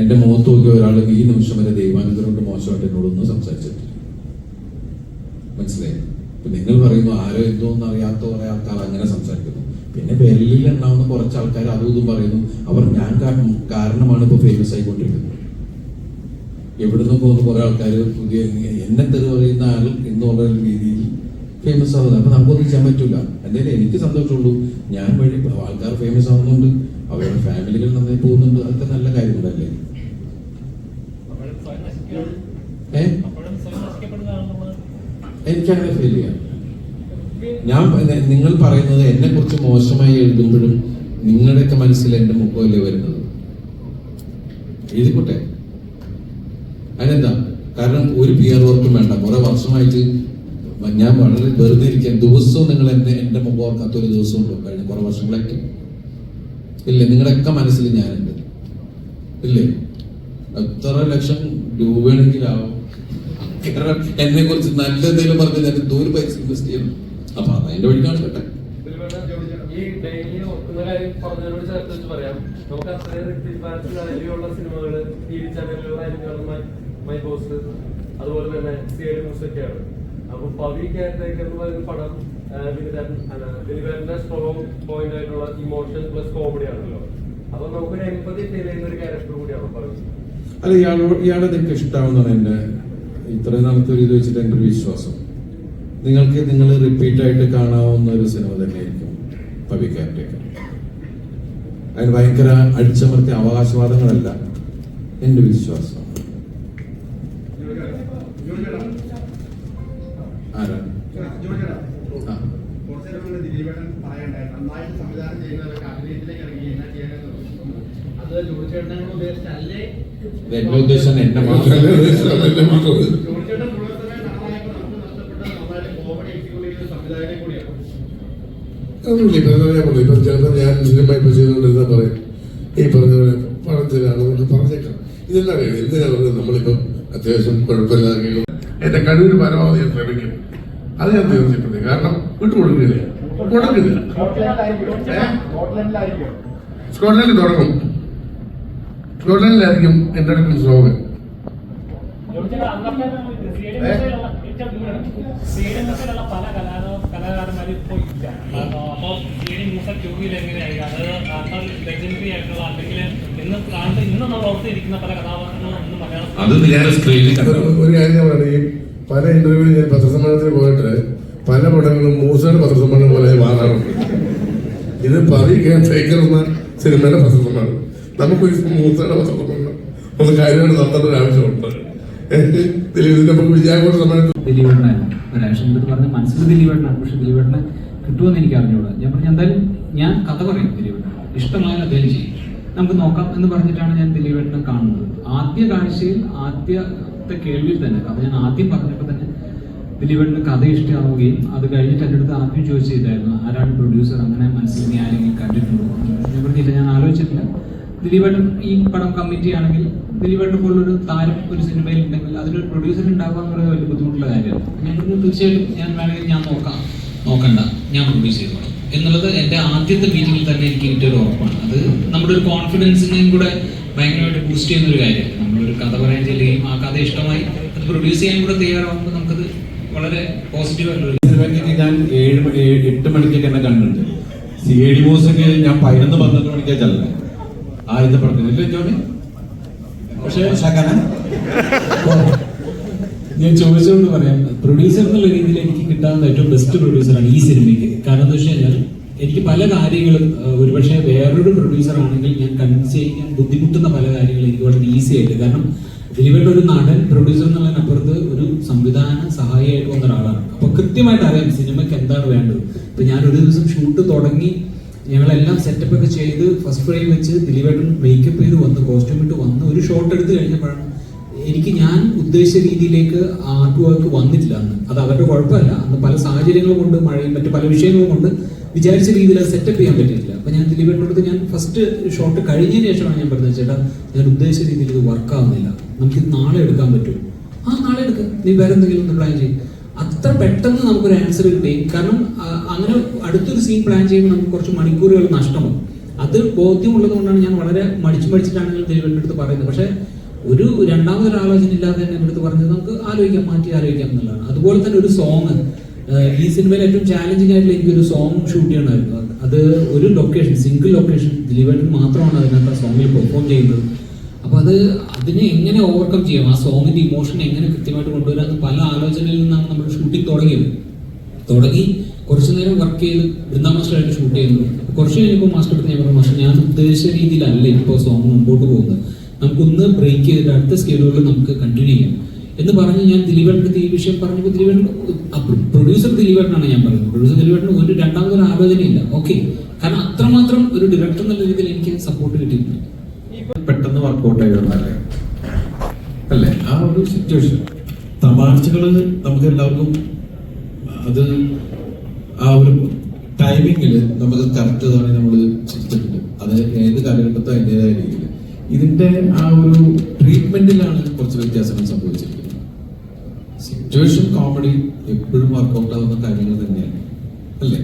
എന്റെ മുഖത്ത് നോക്കിയ ഒരാൾ ഈ നിമിഷം വരെ ദൈവാനുഗ്രഹം കൊണ്ട് മോശമായിട്ട് എന്നോടൊന്നും സംസാരിച്ചിട്ടില്ല. മനസ്സിലായി? ഇപ്പൊ നിങ്ങൾ പറയുന്നു ആരോ എന്തോന്ന് അറിയാത്ത കുറെ ആൾക്കാർ അങ്ങനെ സംസാരിക്കുന്നു. പിന്നെ വെല്ലിൽ ഉണ്ടാവുന്ന കുറച്ച് ആൾക്കാർ അതും ഇതും പറയുന്നു. അവർ ഞാൻ കാരണമാണ് ഇപ്പൊ ഫേമസ് ആയിക്കൊണ്ടിരിക്കുന്നത്. എവിടുന്ന് പോകുന്ന കുറെ ആൾക്കാർ പുതിയ എന്നെ തെറി പറയുന്ന ആൾ എന്നുള്ള രീതിയിൽ ഫേമസ് ആവുന്നത്. അപ്പൊ നമുക്കൊന്നും ചെയ്യാൻ പറ്റൂല. എന്തായാലും എനിക്ക് സന്തോഷമുള്ളൂ. ഞാൻ വഴി ആൾക്കാർ ഫേമസ് ആവുന്നുണ്ട്, അവരുടെ ഫാമിലികൾ നന്നായി പോകുന്നുണ്ട്. അതൊക്കെ നല്ല കാര്യങ്ങളല്ലേ? എനിക്കങ്ങനെ ഫീൽ ചെയ്യാം. ഞാൻ നിങ്ങൾ പറയുന്നത് എന്നെ കുറിച്ച് മോശമായി എഴുതുമ്പോഴും നിങ്ങളുടെയൊക്കെ മനസ്സിൽ എന്റെ മുഖമല്ലേ വരുന്നത്. എഴുതിക്കോട്ടെ, അതിനെന്താ? കാരണം ഒരു പിയർ വർക്കും വേണ്ട. കുറെ വർഷമായിട്ട് ഞാൻ വളരെ വെറുതെ ഇരിക്കാൻ ദിവസവും നിങ്ങൾ എന്റെ മുഖം ഓർക്കാത്ത ഒരു ദിവസം ഉണ്ടോ കഴിഞ്ഞ കുറെ വർഷങ്ങളായിട്ട്? ഇല്ലേ? നിങ്ങളുടെയൊക്കെ മനസ്സിൽ ഞാനുണ്ട് ഇല്ലേ? എത്ര ലക്ഷം രൂപയാണെങ്കിലാവും. കാരണം എന്നെ കുറിച്ച് നല്ല എന്തെങ്കിലും പറഞ്ഞാൽ ഞാൻ ദൂരെ പൈസ ഇൻവെസ്റ്റ് ചെയ്യണം. അപ്പൊ അതിന്റെ വഴിക്കാണ് കേട്ടെ. ഈ ഡെയിലി നോക്കുന്ന കാര്യം പറഞ്ഞതിനോട് ചേർത്ത് വെച്ച് പറയാം. നമുക്ക് അത്രയുള്ള സിനിമകള് ടി വി ചാനലുകളായിരിക്കും മൈ ബോസ്, അതുപോലെ തന്നെ സിഐഡി ന്യൂസ് ഒക്കെയാണ്. അപ്പൊ പവി ക്യാരക്ടർ എന്ന് പറയുന്ന പടം ദിലീപേട്ടന്റെ സ്ട്രോങ് പോയിന്റ് ആയിട്ടുള്ള ഇമോഷൻ പ്ലസ് കോമഡി ആണല്ലോ. അപ്പൊ നമുക്കൊരു എമ്പതി ഫീൽ ചെയ്യുന്ന ഒരു ക്യാരക്ടർ കൂടിയാണ് പവി. അല്ല, ഇയാളെ എനിക്ക് ഇഷ്ടമാവുന്നതാണ് എന്റെ ഇത്രയും നാളത്തെ ഒരു ഇത് വെച്ചിട്ട് എന്റെ ഒരു വിശ്വാസം. നിങ്ങൾ റിപ്പീറ്റ് ആയിട്ട് കാണാവുന്ന ഒരു സിനിമ തന്നെയായിരിക്കും പവി ക്യാരക്ടർ. അതിന് ഭയങ്കര അടിച്ചമർത്തിയ അവകാശവാദങ്ങളല്ല എന്റെ വിശ്വാസം. ആരാ? എന്റെ ഉദ്ദേശം എന്നെ മാത്രം. ഇപ്പൊ ചിലപ്പോൾ ഞാൻ സിനിമ ഇപ്പൊ ചെയ്തുകൊണ്ടിരുന്ന പറയും ഈ പറഞ്ഞ പോലെ പണത്തിലാണെന്ന് പറഞ്ഞേക്കാം. ഇതെന്താ കഴിയും? എന്തിനാ പറഞ്ഞത്? നമ്മളിപ്പോ അത്യാവശ്യം കുഴപ്പമില്ലാതെ എന്റെ കഴിവിന് പരമാവധി ഞാൻ ശ്രമിക്കും. അത് ഞാൻ തീർച്ചയായിട്ടും. കാരണം വിട്ടുകൊടുക്കില്ല, കൊടുക്കില്ല. സ്കോട്ട്ലൻഡിൽ തുടങ്ങും. സ്കോട്ട്ലൻഡിലായിരിക്കും എന്റെ അടുക്കും സ്ലോഗൻ. പല കലാകാരന്മാരും ഇപ്പൊ ഇല്ല. അപ്പൊ എങ്ങനെയായി അത് ലെജൻഡറി ആയിട്ടുള്ള അല്ലെങ്കിൽ ഇന്ന് നമ്മൾ ഓർത്തിരിക്കുന്ന പല കഥാപാത്രങ്ങളും ഇന്ന് മലയാളം. ഒരു കാര്യം ഞാൻ പറയുന്നത്, ഈ പല ഇന്റർവ്യൂവിൽ ഞാൻ പത്രസമ്മേളനത്തിന് പോയിട്ട് പല പടങ്ങളും മൂസയുടെ പത്രസമ്മേളനം പോലെ മാറാറുണ്ട്. ഇത് പവി കേട്ടേക്കർ എന്ന സിനിമയുടെ പത്രസമ്മേളനം. നമുക്കൊരു മൂസയുടെ പത്രസമ്മേളനം ഒന്ന് കാര്യമായിട്ട് നടത്തേണ്ട ഒരു ആവശ്യമുണ്ട്. ദിലീപിന്റെ നമുക്ക് വിജയാഘോഷ സമ്മേളനത്തിൽ ദിലീപേട്ടനായിരുന്നു ഒരാഴ്ച പറഞ്ഞ മനസ്സിൽ ദിലീപേട്ടനാണ്. പക്ഷെ ദിലീപേട്ടനെ കിട്ടുമെന്ന് എനിക്ക് അറിഞ്ഞൂടാ. ഞാൻ പറഞ്ഞു എന്തായാലും ഞാൻ കഥ പറയും ദിലീപേട്ടൻ ഇഷ്ടമായ അദ്ദേഹം ചെയ്യും, നമുക്ക് നോക്കാം എന്ന് പറഞ്ഞിട്ടാണ് ഞാൻ ദിലീപേട്ടനെ കാണുന്നത്. ആദ്യ കാഴ്ചയിൽ ആദ്യത്തെ കേൾവിയിൽ തന്നെ കഥ ഞാൻ ആദ്യം പറഞ്ഞപ്പോൾ തന്നെ ദിലീപേട്ടന് കഥ ഇഷ്ടമാവുകയും അത് കഴിഞ്ഞിട്ട് എൻ്റെ അടുത്ത് ആദ്യം ചോദിച്ചിട്ടായിരുന്നു ആരാണ് പ്രൊഡ്യൂസർ, അങ്ങനെ മനസ്സിൽ നീ ആരെങ്കിലും കണ്ടിട്ടുണ്ടോ? ഞാൻ പറഞ്ഞില്ല, ഞാൻ ആലോചിച്ചിട്ടില്ല. ദിലീപേട്ടൻ ഈ പടം കമ്മിറ്റി ആണെങ്കിൽ ദിലീപേട്ടനെ പോലുള്ളൊരു താരം ഒരു സിനിമയിൽ ഉണ്ടെങ്കിൽ അതിലൊരു പ്രൊഡ്യൂസർ ഉണ്ടാവുക എന്നുള്ളത് വലിയ ബുദ്ധിമുട്ടുള്ള കാര്യമാണ്. ഞാൻ തീർച്ചയായിട്ടും ഞാൻ വേണമെങ്കിൽ ഞാൻ നോക്കണ്ട ഞാൻ പ്രൊഡ്യൂസ് ചെയ്തോളാം എന്നുള്ളത് എൻ്റെ ആദ്യത്തെ മീറ്റിംഗിൽ തന്നെ എനിക്ക് കിട്ടിയൊരു ഉറപ്പാണ്. അത് നമ്മുടെ ഒരു കോൺഫിഡൻസിനെയും കൂടെ ഭയങ്കരമായിട്ട് ബൂസ്റ്റ് ചെയ്യുന്ന ഒരു കാര്യമാണ്. നമ്മളൊരു കഥ പറയാൻ ചെല്ലുകയും ആ കഥ ഇഷ്ടമായി അത് പ്രൊഡ്യൂസ് ചെയ്യാൻ കൂടെ തയ്യാറാവുമ്പോൾ നമുക്കത് വളരെ പോസിറ്റീവായിട്ടുള്ള സിനിമയ്ക്ക് ഞാൻ 7-8 മണിക്കൊക്കെ എന്നെ കണ്ടിട്ടുണ്ട്. CID ന്യൂസൊക്കെ ഞാൻ 11-12 മണിക്കാ ചെല്ലണേ. ആ ഇത് പറഞ്ഞില്ലേ ജോണി? പക്ഷേ ഞാൻ ചോദിച്ചോണ്ട് പറയാം, പ്രൊഡ്യൂസർ എന്നുള്ള രീതിയിൽ എനിക്ക് കിട്ടാവുന്ന ഏറ്റവും ബെസ്റ്റ് പ്രൊഡ്യൂസറാണ് ഈ സിനിമയ്ക്ക്. കാരണം എന്താ വെച്ച് കഴിഞ്ഞാൽ എനിക്ക് പല കാര്യങ്ങളും ഒരുപക്ഷെ വേറൊരു പ്രൊഡ്യൂസർ ആണെങ്കിൽ ഞാൻ കൺവിൻസ് ചെയ്യാൻ ബുദ്ധിമുട്ടുന്ന പല കാര്യങ്ങളും എനിക്ക് വളരെ ഈസി ആയിട്ട്. കാരണം ദിലീപേട്ട ഒരു നടൻ പ്രൊഡ്യൂസർ എന്നുള്ളതിനപ്പുറത്ത് ഒരു സംവിധാന സഹായിയായിട്ട് വന്ന ഒരാളാണ്. അപ്പൊ കൃത്യമായിട്ട് അറിയാം സിനിമയ്ക്ക് എന്താണ് വേണ്ടത്. ഇപ്പൊ ഞാൻ ഒരു ദിവസം ഷൂട്ട് തുടങ്ങി, ഞങ്ങളെല്ലാം സെറ്റപ്പ് ഒക്കെ ചെയ്ത് ഫസ്റ്റ് ഫ്രെയിം വെച്ച് ദിലീപേട്ടൻ മേക്കപ്പ് ചെയ്ത് വന്ന് കോസ്റ്റ്യൂം ഇട്ട് വന്ന് ഒരു ഷോട്ട് എടുത്ത് കഴിഞ്ഞപ്പോഴാണ് എനിക്ക് ഞാൻ ഉദ്ദേശിച്ച രീതിയിലേക്ക് ആർട്ട് വർക്ക് വന്നിട്ടില്ല അന്ന്. അത് അവരുടെ കുഴപ്പമല്ല, അന്ന് പല സാഹചര്യങ്ങൾ കൊണ്ട് മഴയും മറ്റു പല വിഷയങ്ങളും കൊണ്ട് വിചാരിച്ച രീതിയിൽ അത് സെറ്റപ്പ് ചെയ്യാൻ പറ്റിയിട്ടില്ല. അപ്പൊ ഞാൻ ദിലീപേട്ടനോട് ഞാൻ ഫസ്റ്റ് ഷോട്ട് കഴിഞ്ഞതിന് ശേഷമാണ് ഞാൻ പറഞ്ഞത്, ചേട്ടാ ഞാൻ ഉദ്ദേശിച്ച രീതിയിൽ ഇത് വർക്ക് ആവുന്നില്ല, നമുക്കിത് നാളെ എടുക്കാൻ പറ്റും. നാളെ എടുക്കുക, നീ വേറെ എന്തെങ്കിലും ഒന്ന് പ്ലാൻ ചെയ്യും. അത്ര പെട്ടെന്ന് നമുക്കൊരു ആൻസർ കിട്ടി. കാരണം അങ്ങനെ അടുത്തൊരു സീൻ പ്ലാൻ ചെയ്യുമ്പോൾ നമുക്ക് കുറച്ച് മണിക്കൂറുകൾ നഷ്ടമാകും. അത് ബോധ്യമുള്ളത് കൊണ്ടാണ് ഞാൻ വളരെ മടിച്ചിട്ടാണെങ്കിൽ ദിലീപേട്ടൻ്റെ അടുത്ത് പറയുന്നത്. പക്ഷേ ഒരു രണ്ടാമതൊരു ആലോചന ഇല്ലാതെ തന്നെ എൻ്റെ അടുത്ത് പറഞ്ഞത് നമുക്ക് മാറ്റി ആലോചിക്കാം എന്നുള്ളതാണ്. അതുപോലെ തന്നെ ഒരു സോങ്, ഈ സിനിമയിൽ ഏറ്റവും ചാലഞ്ചിങ് ആയിട്ടുള്ള എനിക്കൊരു സോങ് ഷൂട്ട് ചെയ്യണമായിരുന്നു. അത് ഒരു ലൊക്കേഷൻ, സിംഗിൾ ലൊക്കേഷൻ, ദിലീപേട്ടൻ മാത്രമാണ് അതിനകത്ത് ആ സോങ്ങിൽ പെർഫോം ചെയ്യുന്നത്. അപ്പോൾ അതിനെ എങ്ങനെ ഓവർകം ചെയ്യാം, ആ സോങ്ങിന്റെ ഇമോഷൻ എങ്ങനെ കൃത്യമായിട്ട് കൊണ്ടുവരാമെന്ന് പല ആലോചനയിൽ നിന്നാണ് നമ്മൾ ഷൂട്ടിംഗ് തുടങ്ങി കുറച്ചു നേരം വർക്ക് ചെയ്ത് വൃന്ദാ മാസ്റ്ററായിട്ട് ഷൂട്ട് ചെയ്യുന്നത്. കുറച്ച് കഴിഞ്ഞപ്പോൾ മാസ്റ്റർ അടുത്ത് ഞാൻ പറഞ്ഞു, മാസ്റ്റർ ഞാൻ ഉദ്ദേശിച്ച രീതിയിലല്ല ഇപ്പോൾ സോങ് മുമ്പോട്ട് പോകുന്നത്, നമുക്കൊന്ന് ബ്രേക്ക് ചെയ്തിട്ട് അടുത്ത സ്കെഡ്യൂളിൽ നമുക്ക് കണ്ടിന്യൂ ചെയ്യാം എന്ന് പറഞ്ഞ് ഞാൻ ദിലീപേട്ടൻ്റെ ഈ വിഷയം പറഞ്ഞപ്പോൾ ദിലീപേട്ടൻ, പ്രൊഡ്യൂസർ ദിലീപേട്ടനാണ് ഞാൻ പറയുന്നത്, പ്രൊഡ്യൂസർ ദിലീപേട്ടന് ഒരു രണ്ടാമതൊരു ആലോചനയില്ല. ഓക്കെ, കാരണം അത്രമാത്രം ഒരു ഡയറക്ടർ എന്നുള്ള രീതിയിൽ എനിക്ക് സപ്പോർട്ട് കിട്ടിയിട്ടുണ്ട്. പെട്ടെന്ന് വർക്കൗട്ട് ആയതല്ലേ അല്ലേ ആ ഒരു സിറ്റുവേഷൻ. തമാശകള് നമുക്ക് എല്ലാവർക്കും അത് ആ ഒരു ടൈമിങ്ങില് നമുക്ക് കറക്റ്റ് തന്നെ നമ്മൾ ചിരിച്ചിട്ടുണ്ട്. അത് ഏത് കാലഘട്ടത്തോ അതിൻ്റെതായ രീതിയിൽ ഇതിന്റെ ആ ഒരു ട്രീറ്റ്മെന്റിലാണ് കുറച്ച് വ്യത്യാസങ്ങൾ സംഭവിച്ചിരിക്കുന്നത്. സിറ്റുവേഷൻ കോമഡി എപ്പോഴും വർക്കൗട്ട് ആവുന്ന കാര്യങ്ങൾ തന്നെയാണ് അല്ലേ.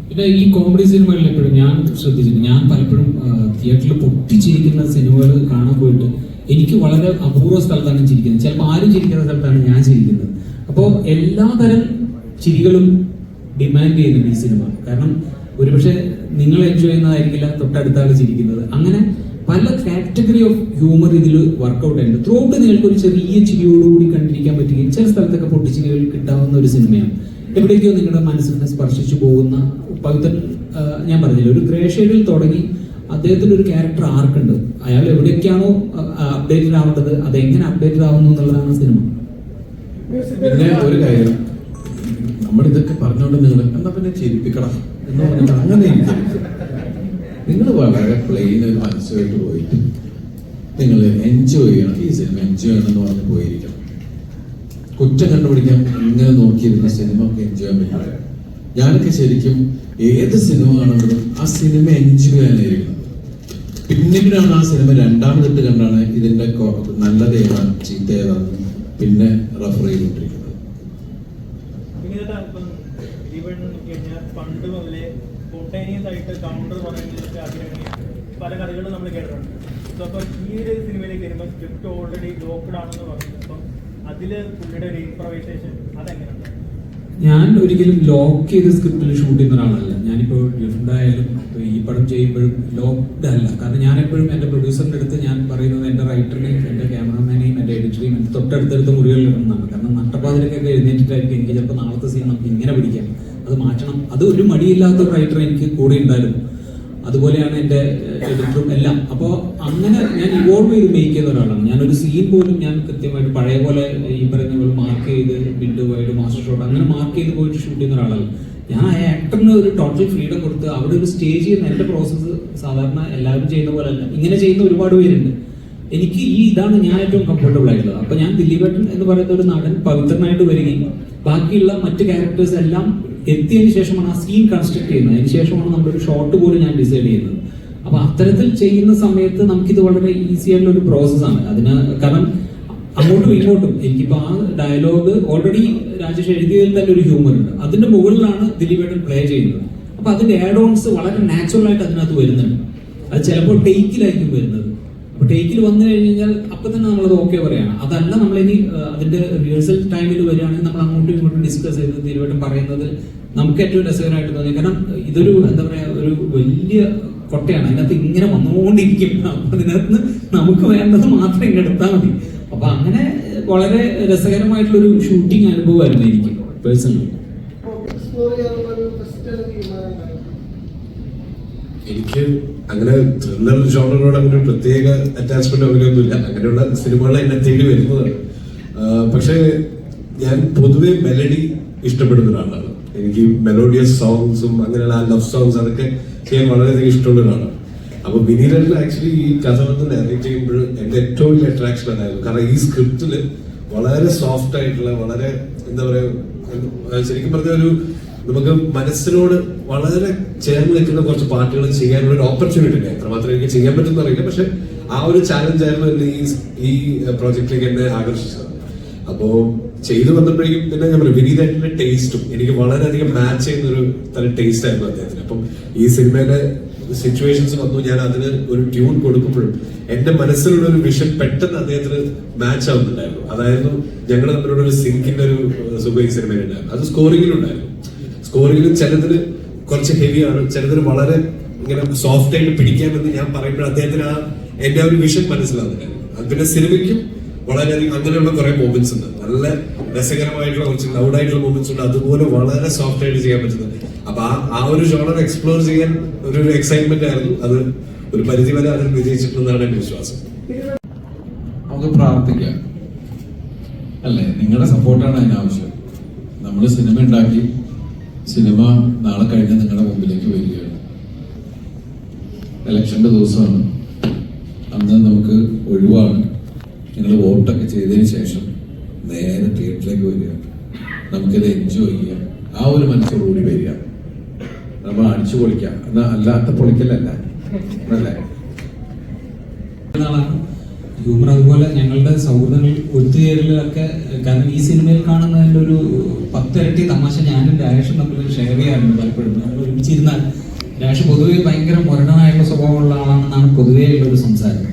പിന്നെ ഈ കോമഡി സിനിമകളിൽ എപ്പോഴും ഞാൻ ശ്രദ്ധിച്ചിട്ടുണ്ട്, ഞാൻ പലപ്പോഴും തിയേറ്ററിൽ പൊട്ടിച്ചിരിക്കുന്ന സിനിമകൾ കാണാൻ പോയിട്ട് എനിക്ക് വളരെ അപൂർവ സ്ഥലത്താണ് ചിരിക്കുന്നത്. ചിലപ്പോൾ ആരും ചിരിക്കുന്ന സ്ഥലത്താണ് ഞാൻ ചിരിക്കുന്നത്. അപ്പോൾ എല്ലാ തരം ചിരികളും ഡിമാൻഡ് ചെയ്യുന്നുണ്ട് ഈ സിനിമ. കാരണം ഒരുപക്ഷെ നിങ്ങൾ എൻജോയ് ചെയ്യുന്നതായിരിക്കില്ല തൊട്ടടുത്ത ആൾ ചിരിക്കുന്നത്. അങ്ങനെ പല കാറ്റഗറി ഓഫ് ഹ്യൂമർ ഇതിൽ വർക്കൗട്ട് ആയിട്ടുണ്ട്. ത്രൂ ഔട്ട് നിങ്ങൾക്ക് ഒരു ചെറിയ ചിരിയോടുകൂടി കണ്ടിരിക്കാൻ പറ്റുകയും ചില സ്ഥലത്തൊക്കെ പൊട്ടിച്ചിരികൾ കിട്ടാവുന്ന ഒരു സിനിമയാണ്. എവിടേക്കോ നിങ്ങളുടെ മനസ്സിനെ സ്പർശിച്ചു പോകുന്ന പവിത്രൻ, ഞാൻ പറഞ്ഞില്ല, ഒരു ഗ്രേ ഷെയ്ഡിൽ തുടങ്ങി അദ്ദേഹത്തിന് ഒരു ക്യാരക്ടർ ആർക്കുണ്ട്, അയാൾ എവിടെയൊക്കെയാണോ അപ്ഡേറ്റഡ് ആവേണ്ടത് അതെങ്ങനെ അപ്ഡേറ്റഡ് ആവുന്നു എന്നുള്ളതാണ് സിനിമ. പിന്നെ ഒരു കാര്യം, നമ്മളിതൊക്കെ പറഞ്ഞുകൊണ്ട് നിങ്ങൾ എന്നാ പിന്നെ ചിരിപ്പിക്കണം എന്ന് പറഞ്ഞിട്ട് അങ്ങനെ നിങ്ങൾ വളരെ പ്ലെയിൻ ഒരു മനസ്സുമായിട്ട് പോയിട്ട് നിങ്ങൾ എൻജോയ് ചെയ്യണം, ഈ സിനിമ എൻജോയ് ചെയ്യണം എന്ന് പറഞ്ഞ് പോയിരിക്കണം. കുറ്റം കണ്ടുപിടിക്കാൻ ഇങ്ങനെ നോക്കിയിരുന്ന സിനിമ ഒക്കെ എൻജോയ് ചെയ്യാൻ പറ്റില്ല. ഞാനൊക്കെ ശരിക്കും ഏത് സിനിമ കാണുമ്പോഴും ആ സിനിമ എൻജോയ് ചെയ്യാനായിരിക്കണം. പിന്നീടാണ് ആ സിനിമ രണ്ടാമതിട്ട് കണ്ടാണ് ഇതിന്റെ നല്ലത് ഏതാണ് ചീത്ത ഏതാണെന്ന് പിന്നെ റെഫർ ചെയ്തുകൊണ്ടിരിക്കുന്നത്. പണ്ട് മുതലേ സ്പോണ്ടേനിയസ് ആയിട്ട് കൗണ്ടർ പറയുന്നതൊക്കെ പല കഥകളും നമ്മൾ കേട്ടിട്ടുണ്ട്. അപ്പോൾ ഈ ഒരു സിനിമയിലേക്ക് വരുമ്പോൾ സ്ക്രിപ്റ്റ് ഓൾറെഡി ലോക്ക്ഡ് ആണെന്ന് പറയുന്നത്, അപ്പം അതില് പുള്ളിയുടെ ഒരു ഇംപ്രവൈസേഷൻ അതെങ്ങനെയാണ്? ഞാൻ ഒരിക്കലും ലോക്ക് ചെയ്ത് സ്ക്രിപ്റ്റിൽ ഷൂട്ട് ചെയ്യുന്ന ഒരാളല്ല. ഞാനിപ്പോൾ എന്തായാലും ഈ പടം ചെയ്യുമ്പോഴും ലോക്ക്ഡ് അല്ല. കാരണം ഞാൻ എപ്പോഴും എൻ്റെ പ്രൊഡ്യൂസറിൻ്റെ അടുത്ത് ഞാൻ പറയുന്നത് എൻ്റെ റൈറ്ററിനെയും എൻ്റെ ക്യാമറമാനെയും എൻ്റെ എഡിറ്ററെയും എൻ്റെ തൊട്ടടുത്തടുത്ത മുറികളിൽ ഇടുന്നതാണ്. കാരണം നട്ടപ്പാതിരക്കൊക്കെ എഴുന്നേറ്റിട്ടായിരിക്കും എനിക്ക് ചിലപ്പോൾ നാളത്തെ സീൻ നമുക്ക് ഇങ്ങനെ പിടിക്കാം, അത് മാറ്റണം. അത് ഒരു മടിയില്ലാത്ത ഒരു റൈറ്റർ എനിക്ക് കൂടെ ഉണ്ടായിരുന്നു. അതുപോലെയാണ് എൻ്റെ എഡിറ്ററും എല്ലാം. അപ്പോൾ അങ്ങനെ ഞാൻ ഇവോൾവ് ചെയ്ത് മേക്ക് ചെയ്ത ഒരാളാണ്. ഞാനൊരു സീൻ പോലും ഞാൻ കൃത്യമായിട്ട് പഴയ പോലെ ഈ പറയുന്ന പോലെ മാർക്ക് ചെയ്ത് വിൻഡോ വൈഡ് മാസ്റ്റർ ഷോട്ട് അങ്ങനെ മാർക്ക് ചെയ്ത് പോയിട്ട് ഷൂട്ട് ചെയ്യുന്ന ഒരാളല്ല. ഞാൻ ആ ആക്ടറിന് ഒരു ടോട്ടൽ ഫ്രീഡം കൊടുത്ത് അവിടെ ഒരു സ്റ്റേജ് ചെയ്യുന്ന എൻ്റെ പ്രോസസ്സ് സാധാരണ എല്ലാവരും ചെയ്യുന്ന പോലെ അല്ല, ഇങ്ങനെ ചെയ്യുന്ന ഒരുപാട് പേരുണ്ട്. എനിക്ക് ഇതാണ് ഞാൻ ഏറ്റവും കംഫർട്ടബിൾ ആയിട്ടുള്ളത്. അപ്പൊ ഞാൻ ദിലീപേട്ടൻ എന്ന് പറയുന്ന ഒരു നടൻ പവിത്രനായിട്ട് വരികയും ബാക്കിയുള്ള മറ്റ് ക്യാരക്ടേഴ്സ് എല്ലാം എത്തിയതിനു ശേഷമാണ് ആ സീൻ കൺസ്ട്രക്ട് ചെയ്യുന്നത്. അതിന് ശേഷമാണ് നമ്മളൊരു ഷോട്ട് പോലും ഞാൻ ഡിസൈഡ് ചെയ്യുന്നത്. അപ്പൊ അത്തരത്തിൽ ചെയ്യുന്ന സമയത്ത് നമുക്കിത് വളരെ ഈസി ആയിട്ടുള്ള ഒരു പ്രോസസ്സാണ്. കാരണം അങ്ങോട്ടും ഇങ്ങോട്ടും എനിക്കിപ്പോ ആ ഡയലോഗ് ഓൾറെഡി രാജേഷ് എഴുതിയതിൽ തന്നെ ഒരു ഹ്യൂമർ ഉണ്ട്, അതിന്റെ മുകളിലാണ് ദിലീപേട്ടൻ പ്ലേ ചെയ്യുന്നത്. അപ്പൊ അതിന്റെ ആഡ് ഓൺസ് വളരെ നാച്ചുറൽ ആയിട്ട് അതിനകത്ത് വരുന്നുണ്ട്. അത് ചിലപ്പോൾ ടേക്കിലായിരിക്കും വരുന്നത്. അപ്പൊ ടേക്കിൽ വന്നു കഴിഞ്ഞാൽ അപ്പൊ തന്നെ നമ്മളത് ഓക്കെ പറയാണ്. അതല്ല നമ്മളിനി അതിന്റെ റിഹേഴ്സൽ ടൈമിൽ വരികയാണെങ്കിൽ നമ്മൾ അങ്ങോട്ടും ഇങ്ങോട്ടും ഡിസ്കസ് ചെയ്ത് ദിലീപേട്ടൻ പറയുന്നത് നമുക്ക് ഏറ്റവും രസകരമായിട്ട് തോന്നി. കാരണം ഇതൊരു എന്താ പറയാ ഒരു വലിയ കൊട്ടയാണ്, അതിനകത്ത് ഇങ്ങനെ വന്നുകൊണ്ടിരിക്കും. അപ്പൊ അതിനകത്ത് നമുക്ക് വേണ്ടത് മാത്രം ഇങ്ങനെ എടുത്താൽ മതി. അപ്പൊ അങ്ങനെ വളരെ രസകരമായിട്ടുള്ളൊരു ഷൂട്ടിംഗ് അനുഭവമായിരുന്നു എനിക്ക് പേഴ്സണലി. എക്സ്പ്ലോർ ചെയ്യാനുള്ള ഒരു ഫസ്റ്റ് തീരുമാനം ഉണ്ടായിരുന്നു. എനിക്ക് അങ്ങനെ ത്രില്ലർ ജോണറിനോട് അങ്ങനെ ഒരു പ്രത്യേക അറ്റാച്ച്മെന്റ് അങ്ങനെയൊന്നുമില്ല. അങ്ങനെയുള്ള സിനിമകൾ എന്നെ തേടി വരുന്നതാണ്. പക്ഷേ ഞാൻ പൊതുവെ മെലഡി ഇഷ്ടപ്പെടുന്ന ഒരാളാണ്. എനിക്ക് മെലോഡിയസ് സോങ്സും അങ്ങനെയുള്ള ലവ് സോങ്സ് അതൊക്കെ ചെയ്യാൻ വളരെയധികം ഇഷ്ടമുള്ള ഒരാളാണ്. അപ്പൊ വിനീതൻ ആക്ച്വലി ഈ കഥ വന്ന് നാരേറ്റ് ചെയ്യുമ്പോൾ എന്റെ ഏറ്റവും വലിയ അട്രാക്ഷൻ അതായിരുന്നു. കാരണം ഈ സ്ക്രിപ്റ്റില് വളരെ സോഫ്റ്റ് ആയിട്ടുള്ള, വളരെ എന്താ പറയാ, ശരിക്കും പറഞ്ഞ ഒരു നമുക്ക് മനസ്സിനോട് വളരെ ചേർന്ന് നിൽക്കുന്ന കുറച്ച് പാട്ടുകൾ ചെയ്യാനുള്ള ഒരു ഓപ്പർച്യൂണിറ്റി ഉണ്ട്. എത്രമാത്രം എനിക്ക് ചെയ്യാൻ പറ്റുമെന്ന് അറിയില്ല, പക്ഷെ ആ ഒരു ചാലഞ്ച് ആയിരുന്നു എന്നെ ഈ പ്രോജക്റ്റിലേക്ക് എന്നെ ആകർഷിച്ചത്. അപ്പോ ചെയ്തു വന്നപ്പോഴേക്കും പിന്നെ ഞാൻ പറയും വിനീതന്റെ ടേസ്റ്റും എനിക്ക് വളരെയധികം മാച്ച് ചെയ്യുന്ന ഒരു തരം ടേസ്റ്റ് ആയിരുന്നു അദ്ദേഹത്തിന്. അപ്പം ഈ സിനിമയിലെ സിറ്റുവേഷൻസ് വന്നു, ഞാൻ അതിന് ഒരു ട്യൂൺ കൊടുക്കുമ്പോഴും എന്റെ മനസ്സിലുള്ള ഒരു വിഷൻ പെട്ടെന്ന് അദ്ദേഹത്തിന് മാച്ച് ആവുന്നുണ്ടായിരുന്നു. അതായിരുന്നു ഞങ്ങൾ തമ്മിലുള്ള ഒരു സിങ്കിന്റെ ഒരു സുഖം ഈ സിനിമയിലുണ്ടായിരുന്നു. അത് സ്കോറിങ്ങിലുണ്ടായിരുന്നു. സ്കോറിങ്ങിലും ചിലതിന് കുറച്ച് ഹെവിയാണ്, ചിലതിന് വളരെ ഇങ്ങനെ സോഫ്റ്റ് ആയിട്ട് പിടിക്കാമെന്ന് ഞാൻ പറയുമ്പോൾ അദ്ദേഹത്തിന് എന്റെ ഒരു വിഷൻ മനസ്സിലാവുന്നുണ്ടായിരുന്നു. പിന്നെ സിനിമയ്ക്കും വളരെയധികം അങ്ങനെയുള്ള കുറെ മൂമെന്റ്സ് ഉണ്ട്, നല്ല രസകരമായിട്ടുള്ള കുറച്ച് ലൗഡായിട്ടുള്ള മൂമെന്റ്സ് ഉണ്ട്, അതുപോലെ വളരെ സോഫ്റ്റ് ആയിട്ട് ചെയ്യാൻ പറ്റുന്നത്. അപ്പൊ ആ ഒരു ജോണർ എക്സ്പ്ലോർ ചെയ്യാൻ ഒരു എക്സൈറ്റ്മെന്റ് ആയിരുന്നു. അത് ഒരു പരിധി വരെ അതിൽ വിജയിച്ചിട്ടുണ്ടെന്നാണ് എന്റെ വിശ്വാസം. നമുക്ക് പ്രാർത്ഥിക്കാം അല്ലേ? നിങ്ങളുടെ സപ്പോർട്ടാണ് അതിനാവശ്യം. നമ്മൾ സിനിമ ഉണ്ടാക്കി, സിനിമ നാളെ കഴിഞ്ഞ് നിങ്ങളുടെ മുമ്പിലേക്ക് വരികയാണ്. ഇലക്ഷന്റെ ദിവസമാണ്, അന്ന് നമുക്ക് ഒഴിവാണ്. നിങ്ങൾ വോട്ടൊക്കെ ചെയ്തതിന് ശേഷം നേരെ തിയേറ്ററിലേക്ക് വരിക, നമുക്കിത് എൻജോയ് ചെയ്യാം. ആ ഒരു മനസ്സോടുകൂടി വരിക, നമ്മൾ അടിച്ചു പൊളിക്കാം. എന്നാൽ അല്ലാത്ത പൊളിക്കലല്ല അല്ലേ? ഹ്യൂമർ അതുപോലെ ഞങ്ങളുടെ സൗഹൃദങ്ങൾ ഒത്തുചേരലൊക്കെ, കാരണം ഈ സിനിമയിൽ കാണുന്നതിൻ്റെ ഒരു 10 ഇരട്ടി തമാശ ഞാനും രാജേഷും തമ്മിൽ ഷെയർ ചെയ്യാറുണ്ട് പലപ്പോഴും. നമ്മൾ ഒരുമിച്ചിരുന്നാൽ രാജേഷ് പൊതുവെ ഭയങ്കര മുരടനായിട്ടുള്ള സ്വഭാവമുള്ള ആളാണെന്നാണ് പൊതുവേ ഉള്ളൊരു സംസാരം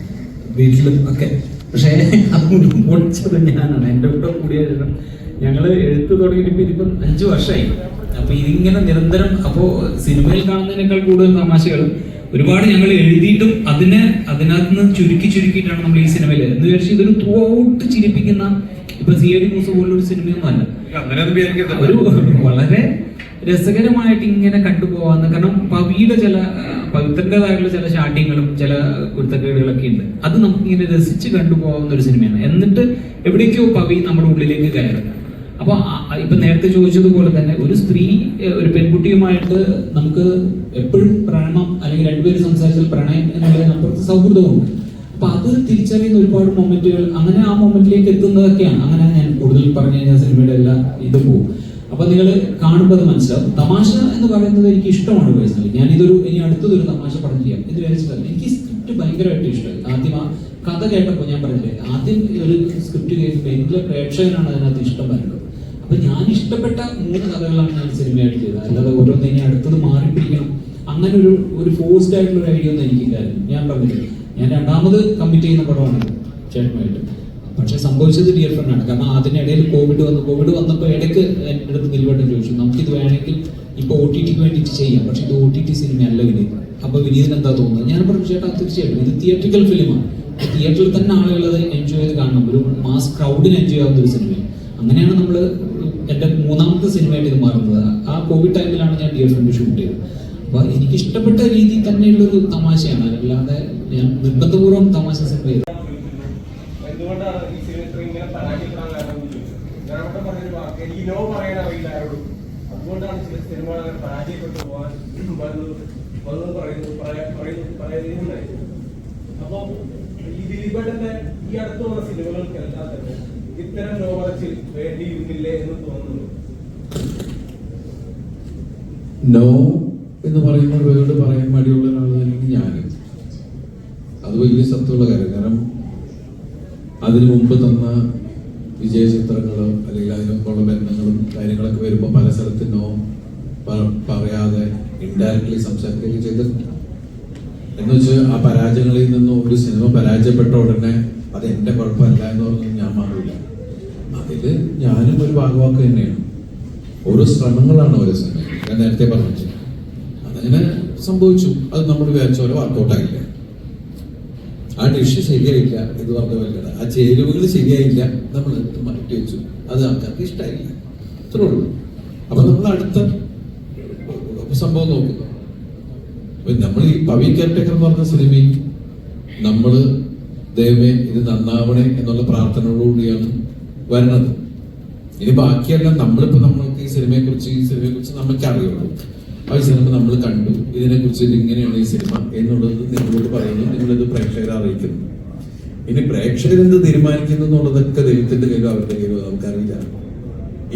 വീട്ടിലും ഒക്കെ. പക്ഷേ അത് പൊളിച്ചത് ഞാനാണ്. എൻ്റെ കൂടെ കൂടിയ ഞങ്ങൾ എഴുത്ത് തുടങ്ങിയിട്ട് ഇതിപ്പം 5 വർഷമായി. അപ്പൊ ഇതിങ്ങനെ നിരന്തരം, അപ്പോ സിനിമയിൽ കാണുന്നതിനേക്കാൾ കൂടുതൽ തമാശകൾ ഒരുപാട് ഞങ്ങൾ എഴുതിയിട്ടും അതിനകത്ത് നിന്ന് ചുരുക്കിയിട്ടാണ് നമ്മൾ ഈ സിനിമയിൽ എന്ന് വിചാരിച്ചു ഇതൊരു ത്രൂ ഔട്ട് ചിരിപ്പിക്കുന്ന, ഇപ്പൊ സിഐഡി ന്യൂസ് പോലൊരു സിനിമയൊന്നും അല്ല. ഒരു വളരെ രസകരമായിട്ട് ഇങ്ങനെ കണ്ടുപോകാവുന്ന, കാരണം പവിയുടെ പവിത്രൻ്റെതായിട്ടുള്ള ചില ഷാട്ടിങ്ങളും ചില കുരുത്തക്കേടുകളൊക്കെ ഉണ്ട്. അത് നമുക്ക് ഇങ്ങനെ രസിച്ച് കണ്ടുപോകാവുന്ന ഒരു സിനിമയാണ്. എന്നിട്ട് എവിടേക്കോ പവി നമ്മുടെ ഉള്ളിലേക്ക് കയറും. അപ്പൊ ഇപ്പൊ നേരത്തെ ചോദിച്ചതുപോലെ തന്നെ ഒരു സ്ത്രീ ഒരു പെൺകുട്ടിയുമായിട്ട് നമുക്ക് എപ്പോഴും പ്രണയം അല്ലെങ്കിൽ രണ്ടുപേരും സംസാരിച്ചാൽ പ്രണയം എന്നുള്ളതിനപ്പുറത്ത് സൗഹൃദമുണ്ട്. അപ്പൊ അത് തിരിച്ചറിയുന്ന ഒരുപാട് മൊമെന്റുകൾ, അങ്ങനെ ആ മൊമെന്റിലേക്ക് എത്തുന്നതൊക്കെയാണ്. അങ്ങനെ ഞാൻ കൂടുതൽ പറഞ്ഞു കഴിഞ്ഞാൽ സിനിമയുടെ എല്ലാ ഇതും പോകും. അപ്പൊ നിങ്ങൾ കാണുമ്പോൾ അത് മനസ്സിലാവും. തമാശ എന്ന് പറയുന്നത് എനിക്ക് ഇഷ്ടമാണ് പേഴ്സണലി. ഞാൻ ഇനി അടുത്തതൊരു തമാശ പടം ചെയ്യാം എന്ന് വിചാരിച്ചിട്ടല്ല. എനിക്ക് സ്ക്രിപ്റ്റ് ഭയങ്കരമായിട്ട് ഇഷ്ടമായി. ആദ്യം ആ കഥ കേട്ടപ്പോൾ ഞാൻ പറഞ്ഞില്ലേ, ആദ്യം ഒരു സ്ക്രിപ്റ്റ് കേൾക്കുമ്പോൾ എനിക്ക് പ്രേക്ഷകനാണ് അതിനകത്ത് ഇഷ്ടം വരുന്നത്. അപ്പൊ ഞാൻ ഇഷ്ടപ്പെട്ട 3 കഥകളാണ് ഞാൻ സിനിമയായിട്ട് ചെയ്തത്. അല്ലാതെ ഓരോന്ന് ഇനി അടുത്തത് മാറി പിടിക്കണം അങ്ങനെ ഒരു ഫോഴ്സ്ഡ് ആയിട്ടുള്ള ഒരു ഐഡിയ ഒന്നും എനിക്കില്ലായിരുന്നു. ഞാൻ പറഞ്ഞില്ലേ, ഞാൻ 2ാമത് കമ്മിറ്റ് ചെയ്യുന്ന പടമാണ് ചേട്ടനുമായിട്ട്. പക്ഷെ സംഭവിച്ചത് ഡിയർ ഫ്രണ്ടാണ്. കാരണം അതിനിടയിൽ കോവിഡ് വന്നപ്പോൾ ഇടയ്ക്ക് എൻ്റെ അടുത്ത് ദിലീപേട്ടൻ ചോദിച്ചു, നമുക്കിത് വേണമെങ്കിൽ ഇപ്പൊ OTTക്ക് വേണ്ടിയിട്ട് ചെയ്യാം, പക്ഷെ ഇത് OTT സിനിമയല്ല വിനീത്. അപ്പൊ വിനീതിന് എന്താ തോന്നുന്നത്? ഞാൻ പറഞ്ഞു, ചേട്ടാ തീർച്ചയായിട്ടും ഇത് തിയേറ്ററിക്കൽ ഫിലിമാണ്. തിയേറ്ററിൽ തന്നെ ആളുകൾ അത് എൻജോയ് ചെയ്ത് കാണണം, ഒരു മാസ് ക്രൗഡിന് എൻജോയ് ആവുന്ന ഒരു സിനിമയാണ്. അങ്ങനെയാണ് നമ്മൾ എൻ്റെ 3ാമത്തെ സിനിമയായിട്ട് ഇത് മാറുന്നത്. ആ കോവിഡ് ടൈമിലാണ് ഞാൻ ഡിയർ ഫ്രണ്ട് ഷൂട്ട് ചെയ്തത്. അപ്പൊ എനിക്ക് ഇഷ്ടപ്പെട്ട രീതി തന്നെയുള്ളൊരു തമാശയാണ്, അല്ലാതെ ഞാൻ നിർബന്ധപൂർവ്വം തമാശ സിനിമ ചെയ്തു. എന്തുകൊണ്ടാണ് ഈ സിനിമ ഇങ്ങനെ പരാജയപ്പെടാൻ കാരണം എനിക്ക് നോ പറയാൻ അറിയില്ല ആരോടും. അതുകൊണ്ടാണ് ചില സിനിമകൾ അങ്ങനെ പരാജയപ്പെട്ടു പോകാൻ പറയുന്നുണ്ടായി. അപ്പൊ ഈ ദിലീപേട്ടന്റെ ഈ അടുത്ത് വന്ന സിനിമകൾക്കെല്ലാം തന്നെ ഇത്തരം നോ പറച്ചിൽ വേണ്ടിയിരുന്നില്ലേ എന്ന് തോന്നുന്നു. നോ എന്ന് പറയുന്ന വേർഡ് പറയാൻ മടിയുള്ള ഒരാളാണെങ്കിൽ ഞാനും. അത് വലിയ സത്യമുള്ള കാര്യം. കാരണം അതിനു മുമ്പ് തന്ന വിജയ ചിത്രങ്ങളോ അല്ലെങ്കിൽ അതിനൊക്കെയുള്ള ബന്ധങ്ങളും കാര്യങ്ങളൊക്കെ വരുമ്പോൾ പല സ്ഥലത്ത് നോ പറയാതെ ഇൻഡയറക്ട്ലി സംസാരിക്കുകയൊക്കെ ചെയ്തിട്ടുണ്ട്. എന്ന് വെച്ച് ആ പരാജയങ്ങളിൽ നിന്നും ഒരു സിനിമ പരാജയപ്പെട്ട ഉടനെ അത് എന്റെ കുഴപ്പമല്ല എന്ന് പറഞ്ഞാൽ ഞാൻ മാറില്ല. അതില് ഞാനും ഒരു ഭാഗവാക്ക് തന്നെയാണ്. ഓരോ ശ്രമങ്ങളാണ് ഓരോ സിനിമ. ഞാൻ നേരത്തെ പറഞ്ഞു, അത് അങ്ങനെ സംഭവിച്ചു. അത് നമ്മൾ വിചാരിച്ച പോലെ വർക്കൗട്ട് ആയില്ല. ആ ഡിഷ് ശരിയായില്ല എന്ന് പറഞ്ഞ പോലെ ആ ചേരുവകൾ ശരിയായില്ല, നമ്മൾ എടുത്ത് മാറ്റി വെച്ചു. അത് ആൾക്കാർക്ക് ഇഷ്ടമായില്ല. അത്രേ ഉള്ളൂ. അപ്പൊ നമ്മൾ അടുത്ത സംഭവം നോക്കുന്നു. നമ്മൾ ഈ പവി കെയർടേക്കർ എന്ന് പറഞ്ഞ സിനിമയിൽ നമ്മള് ദൈവമേ ഇത് നന്നാവണേ എന്നുള്ള പ്രാർത്ഥനയോടുകൂടിയാണ് വരണത്. ഇനി ബാക്കിയെല്ലാം നമ്മൾക്ക് ഈ സിനിമയെ കുറിച്ച് നമുക്ക് അറിയുള്ളൂ. ആ സിനിമ നമ്മൾ കണ്ടു, ഇതിനെക്കുറിച്ച് ഇങ്ങനെയാണ് ഈ സിനിമ എന്നുള്ളത് നിങ്ങളോട് പറയുന്നു, നിങ്ങളിത് പ്രേക്ഷകരെ അറിയിക്കുന്നു. ഇനി പ്രേക്ഷകരെന്ത് തീരുമാനിക്കുന്നു എന്നുള്ളതൊക്കെ ദൈവത്തിന്റെ കയ്യിലോ അവരുടെ കയ്യിലോ നമുക്കറിയില്ല.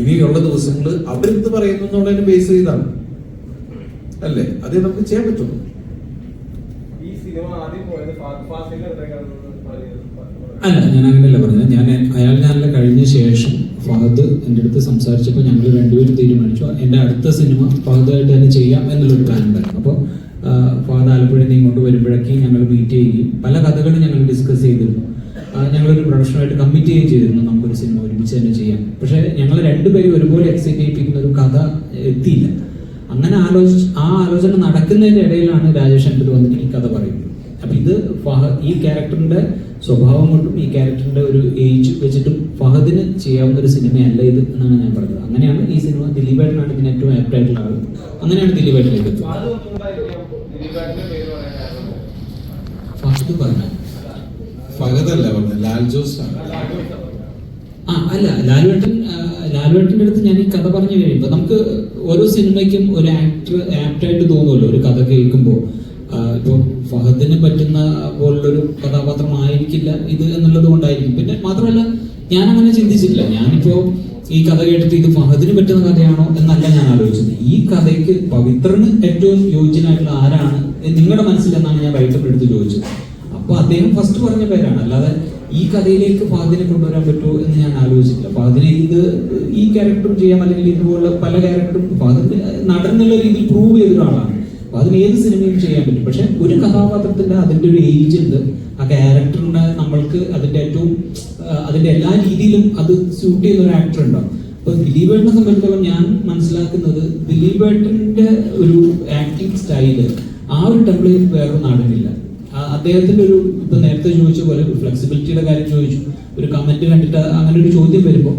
ഇനിയുള്ള ദിവസങ്ങൾ അവരെന്ത് പറയുന്നു എന്നുള്ളതിന് ബേസ് ചെയ്താണ് അല്ലേ, അതേ നമുക്ക് ചെയ്യാൻ പറ്റുള്ളൂ. ഈ സിനിമ ആദ്യം പോയത് ഫാസിലിന്റെ അല്ല, ഞാൻ അങ്ങനെയല്ല പറഞ്ഞത്. ഞാനല്ല കഴിഞ്ഞ ശേഷം ഫഹദ് എൻ്റെ അടുത്ത് സംസാരിച്ചപ്പോൾ ഞങ്ങൾ രണ്ടുപേരും തീരുമാനിച്ചു എൻ്റെ അടുത്ത സിനിമ ഫഹദായിട്ട് തന്നെ ചെയ്യാം എന്നുള്ളൊരു പ്ലാൻ ഉണ്ടായിരുന്നു. അപ്പോൾ ഫഹദ് ആലപ്പുഴയിൽ നിന്ന് ഇങ്ങോട്ട് വരുമ്പോഴേക്കും ഞങ്ങൾ മീറ്റ് ചെയ്യുകയും പല കഥകളും ഞങ്ങൾ ഡിസ്കസ് ചെയ്തിരുന്നു. ഞങ്ങളൊരു പ്രൊഡക്ഷനുമായിട്ട് കമ്മിറ്റ് ചെയ്യുകയും ചെയ്തിരുന്നു നമുക്കൊരു സിനിമ ഒരുമിച്ച് തന്നെ ചെയ്യാം. പക്ഷേ ഞങ്ങൾ രണ്ടുപേരും ഒരുപോലെ എക്സൈറ്റ് ചെയ്യിപ്പിക്കുന്ന ഒരു കഥ എത്തിയില്ല. അങ്ങനെ ആലോചന നടക്കുന്നതിൻ്റെ ഇടയിലാണ് രാജേഷ് എൻ്റെ അടുത്ത് വന്നിട്ട് ഈ കഥ പറയുന്നത്. അപ്പം ഇത് ഈ ക്യാരക്ടറിൻ്റെ സ്വഭാവം കൊണ്ടും ഈ ക്യാരക്ടറിന്റെ ഒരു ഏജ് വെച്ചിട്ടും ഫഹദിന് ചെയ്യാവുന്ന ഒരു സിനിമയല്ല ഇത് എന്നാണ് ഞാൻ പറഞ്ഞത്. അങ്ങനെയാണ് ഈ സിനിമ ദിലീപേട്ടനാണ് ഇതിന് ഏറ്റവും ആപ്റ്റ് ആയിട്ടുള്ള ആൾ. അങ്ങനെയാണ് ദിലീപേട്ടനിലേക്ക് എത്തുന്നത്. ഫഹദ് പറഞ്ഞ ഫഹദല്ല പറഞ്ഞ ലാൽ ജോസ് ആണ്. അല്ല, ലാലുവേട്ടൻ്റെ അടുത്ത് ഞാൻ ഈ കഥ പറഞ്ഞു കഴിയുമ്പോൾ നമുക്ക് ഓരോ സിനിമയ്ക്കും ഒരു ആപ്റ്റായിട്ട് തോന്നുമല്ലോ ഒരു കഥ കേൾക്കുമ്പോൾ. ഇപ്പോൾ ഫഹദിന് പറ്റുന്ന പോലുള്ളൊരു കഥാപാത്രമായിരിക്കില്ല ഇത് എന്നുള്ളത് കൊണ്ടായിരിക്കും. പിന്നെ മാത്രമല്ല ഞാൻ അങ്ങനെ ചിന്തിച്ചിട്ടില്ല. ഞാനിപ്പോ ഈ കഥ കേട്ടിട്ട് ഇത് ഫഹദിന് പറ്റുന്ന കഥയാണോ എന്നല്ല ഞാൻ ആലോചിച്ചത്. ഈ കഥയ്ക്ക് പവിത്രന് ഏറ്റവും യോഗ്യനായിട്ടുള്ള ആരാണ് നിങ്ങളുടെ മനസ്സിലെന്നാണ് ഞാൻ റൈറ്ററിന്റെ അടുത്ത് ചോദിച്ചത്. അപ്പൊ അദ്ദേഹം ഫസ്റ്റ് പറഞ്ഞ പേരാണ്. അല്ലാതെ ഈ കഥയിലേക്ക് ഫഹദിനെ കൊണ്ടുവരാൻ പറ്റുമോ എന്ന് ഞാൻ ആലോചിച്ചിട്ടില്ല. ഫഹദിനെ ഈ ക്യാരക്ടറും ചെയ്യാം, അല്ലെങ്കിൽ ഇതുപോലെ പല ക്യാരക്ടറും ഫഹദിന് നടൻ എന്നുള്ള രീതിയിൽ പ്രൂവ് ചെയ്ത ഒരാളാണ്. അപ്പൊ അതിന് ഏത് സിനിമയും ചെയ്യാൻ പറ്റും. പക്ഷെ ഒരു കഥാപാത്രത്തിന്റെ അതിന്റെ ഒരു ഏജ് ഉണ്ട്. ആ ക്യാരക്ടറിന്റെ നമ്മൾക്ക് അതിന്റെ എല്ലാ രീതിയിലും അത് സ്യൂട്ട് ചെയ്യുന്ന ഒരു ആക്ടർ ഉണ്ടാവും. അപ്പൊ ദിലീപേട്ടനെ സംബന്ധിച്ചിടത്തോളം ഞാൻ മനസ്സിലാക്കുന്നത് ദിലീപേട്ടന്റെ ഒരു ആക്ടിങ് സ്റ്റൈല് ആ ഒരു ടെംപ്ലേറ്റ് വേറെ നടനില്ല. അദ്ദേഹത്തിന്റെ ഒരു ഇപ്പൊ നേരത്തെ ചോദിച്ച പോലെ ഫ്ലെക്സിബിലിറ്റിയുടെ കാര്യം ചോദിച്ചു, ഒരു കമന്റ് കണ്ടിട്ട് അങ്ങനെ ഒരു ചോദ്യം വരുമ്പോൾ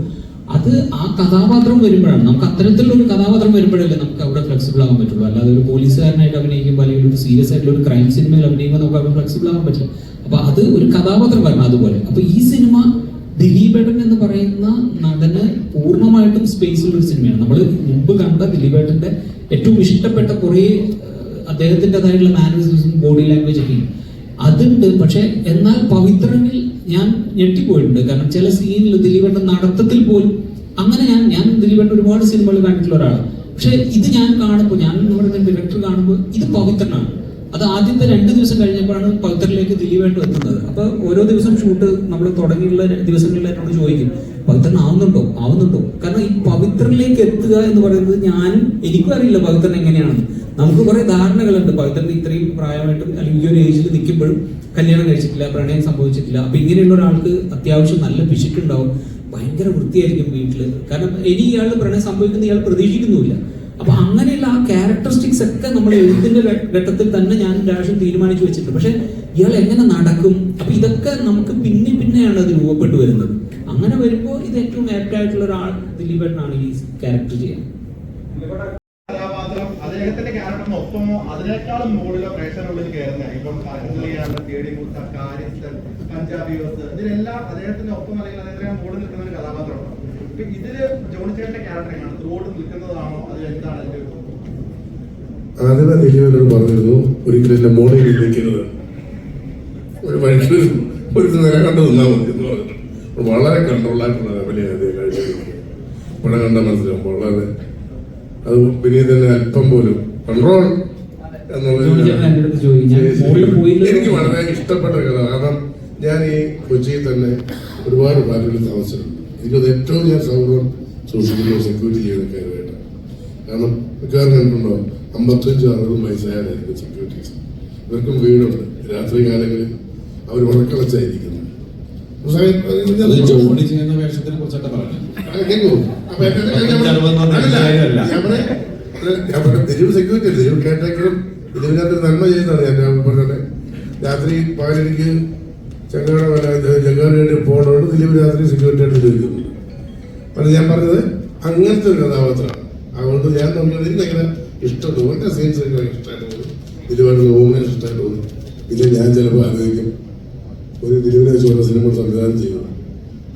അത് ആ കഥാപാത്രം വരുമ്പോഴാണ് നമുക്ക് അത്തരത്തിലുള്ള ഒരു കഥാപാത്രം വരുമ്പോഴല്ലേ നമുക്ക് അവിടെ ഫ്ലെക്സിബിൾ ആവാൻ പറ്റുള്ളൂ. അല്ലാതെ ഒരു പോലീസുകാരനായിട്ട് അഭിനയിക്കുമ്പോൾ അല്ലെങ്കിൽ ഒരു സീരിയസ് ആയിട്ടുള്ള ഒരു ക്രൈം സിനിമയിൽ അഭിനയിക്കുമ്പോൾ നമുക്ക് അവിടെ ഫ്ലെക്സിബിൾ ആവാൻ പറ്റില്ല. അപ്പൊ അത് ഒരു കഥാപാത്രം വരണം അതുപോലെ. അപ്പൊ ഈ സിനിമ ദിലീപേട്ടൻ എന്ന് പറയുന്ന നടന് പൂർണ്ണമായിട്ടും സ്പേസ് ഉള്ള ഒരു സിനിമയാണ്. നമ്മൾ മുമ്പ് കണ്ട ദിലീപേട്ടന്റെ ഏറ്റവും ഇഷ്ടപ്പെട്ട കുറേ അദ്ദേഹത്തിൻ്റെതായിട്ടുള്ള മാനറിസംസും ബോഡി ലാംഗ്വേജ് ഒക്കെ അതുണ്ട്. പക്ഷെ എന്നാൽ പവിത്രനിൽ ഞാൻ ഞെട്ടിപ്പോയിട്ടുണ്ട്. കാരണം ചില സീനിൽ ദിലീപേട്ടൻ നടത്തത്തിൽ പോലും അങ്ങനെ ഞാൻ ദിലീപേട്ടൻ ഒരുപാട് സിനിമകൾ കണ്ടിട്ടുള്ള ഒരാളാണ്. പക്ഷെ ഇത് ഞാൻ കാണുമ്പോൾ, ഞാൻ നമ്മുടെ ഡയറക്ടർ കാണുമ്പോൾ ഇത് പവിത്രനാണ്. അത് ആദ്യത്തെ 2 ദിവസം കഴിഞ്ഞപ്പോഴാണ് പവിത്രനിലേക്ക് ദിലീപേട്ടൻ എത്തുന്നത്. അപ്പൊ ഓരോ ദിവസം ഷൂട്ട് നമ്മൾ തുടങ്ങിയുള്ള ദിവസങ്ങളിൽ എന്നോട് ചോദിക്കും പവിത്രൻ ആവുന്നുണ്ടോ. കാരണം ഈ പവിത്രനിലേക്ക് എത്തുക എന്ന് പറയുന്നത് എനിക്കും അറിയില്ല പവിത്രൻ എങ്ങനെയാണെന്ന്. നമുക്ക് കുറെ ധാരണകളുണ്ട്. പവിത്രൻ ഇത്രയും പ്രായമായിട്ടും അല്ലെങ്കിൽ ഈ ഒരു ഏജിൽ നിൽക്കുമ്പോഴും കല്യാണം കഴിച്ചിട്ടില്ല, പ്രണയം സംഭവിച്ചിട്ടില്ല. അപ്പൊ ഇങ്ങനെയുള്ള ഒരാൾക്ക് അത്യാവശ്യം നല്ല പിശുക്കുണ്ടാവും, ഭയങ്കര വൃത്തിയായിരിക്കും വീട്ടില്. കാരണം ഇനി ഇയാളുടെ പ്രണയം സംഭവിക്കുന്ന ഇയാൾ പ്രതീക്ഷിക്കുന്നുമില്ല. അപ്പൊ അങ്ങനെയുള്ള ആ ക്യാരക്ടറിസ്റ്റിക്സ് ഒക്കെ നമ്മൾ എഴുത്തിന്റെ ഘട്ടത്തിൽ തന്നെ ഞാൻ രാഷ്ട്രീയം തീരുമാനിച്ചു വെച്ചിട്ടുണ്ട്. പക്ഷെ ഇയാൾ എങ്ങനെ നടക്കും, അപ്പൊ ഇതൊക്കെ നമുക്ക് പിന്നെയാണ് അത് രൂപപ്പെട്ടു വരുന്നത്. അങ്ങനെ വരുമ്പോൾ ഇത് ഏറ്റവും ആപ്റ്റായിട്ടുള്ള ഒരാൾ ദിലീപേട്ടനാണ് ഈ ക്യാരക്ടർ ചെയ്യാൻ. കഥാപാത്രം അദ്ദേഹത്തിന്റെ ക്യാരക്ടറിനൊപ്പമോ അതിനേക്കാളും മുകളിലോ പ്രേക്ഷകരുള്ളിൽ കയറുന്ന ഇപ്പം പഞ്ചാബി ഇതിലെല്ലാം അദ്ദേഹത്തിന്റെ ഒപ്പം അല്ലെങ്കിൽ അദ്ദേഹത്തിന് മുകളിൽ നിൽക്കുന്ന ഒരു കഥാപാത്രമാണ്. ഇതില് ജോണിച്ചേട്ടന്റെ ക്യാരക്ടറാണ് ത്രൂട്ട് നിൽക്കുന്നതാണോ, അതിൽ എന്താണ് അതിന്റെ ആദ്യമേ ദിലീപേട്ടനോട് പറഞ്ഞിരുന്നു ഒരിക്കലും എന്റെ മോളിൽ നിൽക്കുന്നത് ഒരു മനുഷ്യർ ഒരു നില കണ്ടു നിന്നാൽ മതി എന്ന് പറഞ്ഞിട്ട് വളരെ കൺട്രോളായിട്ടുള്ള അഭിനയം കഴിച്ചിരിക്കുന്നത്. പടം കണ്ട മനസ്സിലാവും വളരെ അത് വിനീതന്റെ അല്പം പോലും കൺട്രോൾ എന്നുള്ളത് എനിക്ക് വളരെ ഇഷ്ടപ്പെട്ട കഥ. കാരണം ഞാൻ ഈ കൊച്ചിയിൽ തന്നെ ഒരുപാട് പാർട്ടികളിൽ താമസിച്ചിട്ടുണ്ട്. എനിക്കത് ഏറ്റവും ഞാൻ സൗകര്യം സൂക്ഷിക്കുന്ന സെക്യൂരിറ്റി ചെയ്യുന്ന കാര്യമായിട്ട്. കാരണം മിക്കവാറും കണ്ടിട്ടുണ്ടോ 55-60 വയസ്സായാലായിരിക്കും സെക്യൂരിറ്റീസ്. ഇവർക്കും വീടുണ്ട്. രാത്രി കാലങ്ങളിൽ അവർ ഉറക്കളച്ചായിരിക്കുന്നത്. ജോണി ചെയ്യുന്ന വേഷത്തിനെ കുറിച്ചൊക്കെ പറഞ്ഞു. കേൾക്കൂ. ഞാൻ പറഞ്ഞ ദിലീപ് സെക്യൂരിറ്റി അല്ല, ദിലീപ് കേട്ടേക്കലും ദിലീപിനകത്ത് നന്മ ചെയ്യുന്നതാണ്. ഞാൻ പറഞ്ഞത് രാത്രി പകലെനിക്ക് ചെങ്കാട് പോകേണ്ടതുകൊണ്ട് ദിലീപ് രാത്രി സെക്യൂരിറ്റി ആയിട്ട് ചോദിക്കുന്നുണ്ട്. പക്ഷെ ഞാൻ പറഞ്ഞത് അങ്ങനത്തെ ഒരു കഥാപാത്രമാണ്. അതുകൊണ്ട് ഞാൻ നോക്കിയത് ഭയങ്കര ഇഷ്ടം തോന്നി. എൻ്റെ സീൻസ് ഒക്കെ ഇഷ്ടമായിട്ട് തോന്നി, ദിലീപായിട്ട് ഓമിനേഷൻ ഇഷ്ടമായിട്ട് തോന്നി. പിന്നെ ഞാൻ ചിലപ്പോൾ ആലോചിക്കും, ഒരു ദിലീപിനെ വെച്ചുള്ള സിനിമ സംവിധാനം ചെയ്യുന്നു,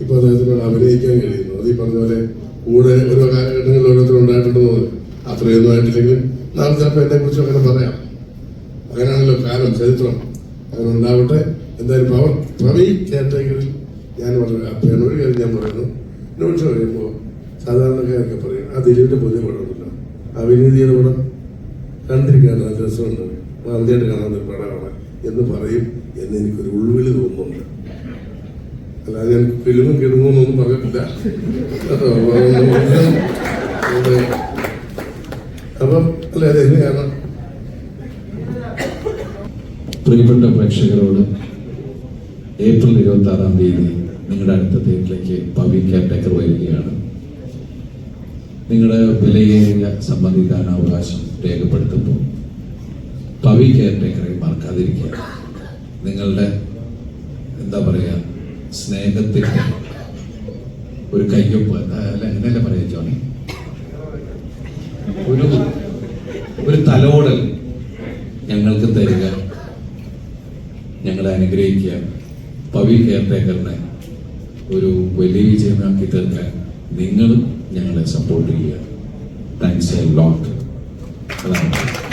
ഇപ്പോൾ അദ്ദേഹത്തിനോട് അഭിനയിക്കാൻ കഴിയുന്നു. അത് ഈ പറഞ്ഞ പോലെ കൂടെ ഓരോ കാലഘട്ടങ്ങളിൽ ഓരോരുത്തരും ഉണ്ടായിട്ടുണ്ടെന്ന് തോന്നി. അത്രയൊന്നും ആയിട്ടില്ലെങ്കിലും നാളെ ചിലപ്പോൾ എന്നെ കുറിച്ച് അങ്ങനെ പറയാം. അങ്ങനെയാണല്ലോ കാലം, ചരിത്രം. അങ്ങനെ ഉണ്ടാവട്ടെ. എന്തായാലും പവി കേട്ടേക്കറിൽ ഞാൻ വളരെ അപ്പയാണ്. ഒരു കാര്യം ഞാൻ പറയുന്നു, നോട്ട്സ് പറയുമ്പോൾ സാധാരണക്കാരൊക്കെ പറയും ആ ദിലീപിന്റെ പുതിയ പടമുണ്ടല്ലോ, അഭിനീതിയുടെ പടം കണ്ടിരിക്കാൻ നല്ല രസമുണ്ട്, ആദ്യമായിട്ട് കാണാൻ ഒരു പടമാണ് എന്ന് പറയും എന്ന് എനിക്കൊരു ഉൾവിളി തോന്നുന്നുണ്ട്. അല്ലാതെ ഞാൻ ഫിലിമും കിടങ്ങുമെന്നൊന്നും പറഞ്ഞിട്ടില്ല. അപ്പം അല്ലെ അതെങ്ങനെയാണ് പ്രിയപ്പെട്ട പ്രേക്ഷകരോട് ഏപ്രിൽ 26-ാം തീയതി നിങ്ങളുടെ അടുത്ത തിയേറ്ററിലേക്ക് പവി കെയർടേക്കർ വരികയാണ്. നിങ്ങളുടെ വിലയേറിയ സമ്മതിദാനാവകാശം രേഖപ്പെടുത്തുമ്പോൾ പവി കെയർടേക്കറെ മറക്കാതിരിക്കുക. നിങ്ങളുടെ എന്താ പറയുക, സ്നേഹത്തിൻ്റെ ഒരു കയ്യൊപ്പ് അല്ല, അങ്ങനെയല്ല പറയാ ജോണി, ഒരു തലോടൽ ഞങ്ങൾക്ക് തരിക, ഞങ്ങളെ അനുഗ്രഹിക്കുക. പവി കെയർടേക്കറിനെ ഒരു വലിയ വിജയമാക്കി തീർക്കാൻ നിങ്ങളും ഞങ്ങളെ സപ്പോർട്ട് ചെയ്യുക. Thanks a lot. അതാണ്.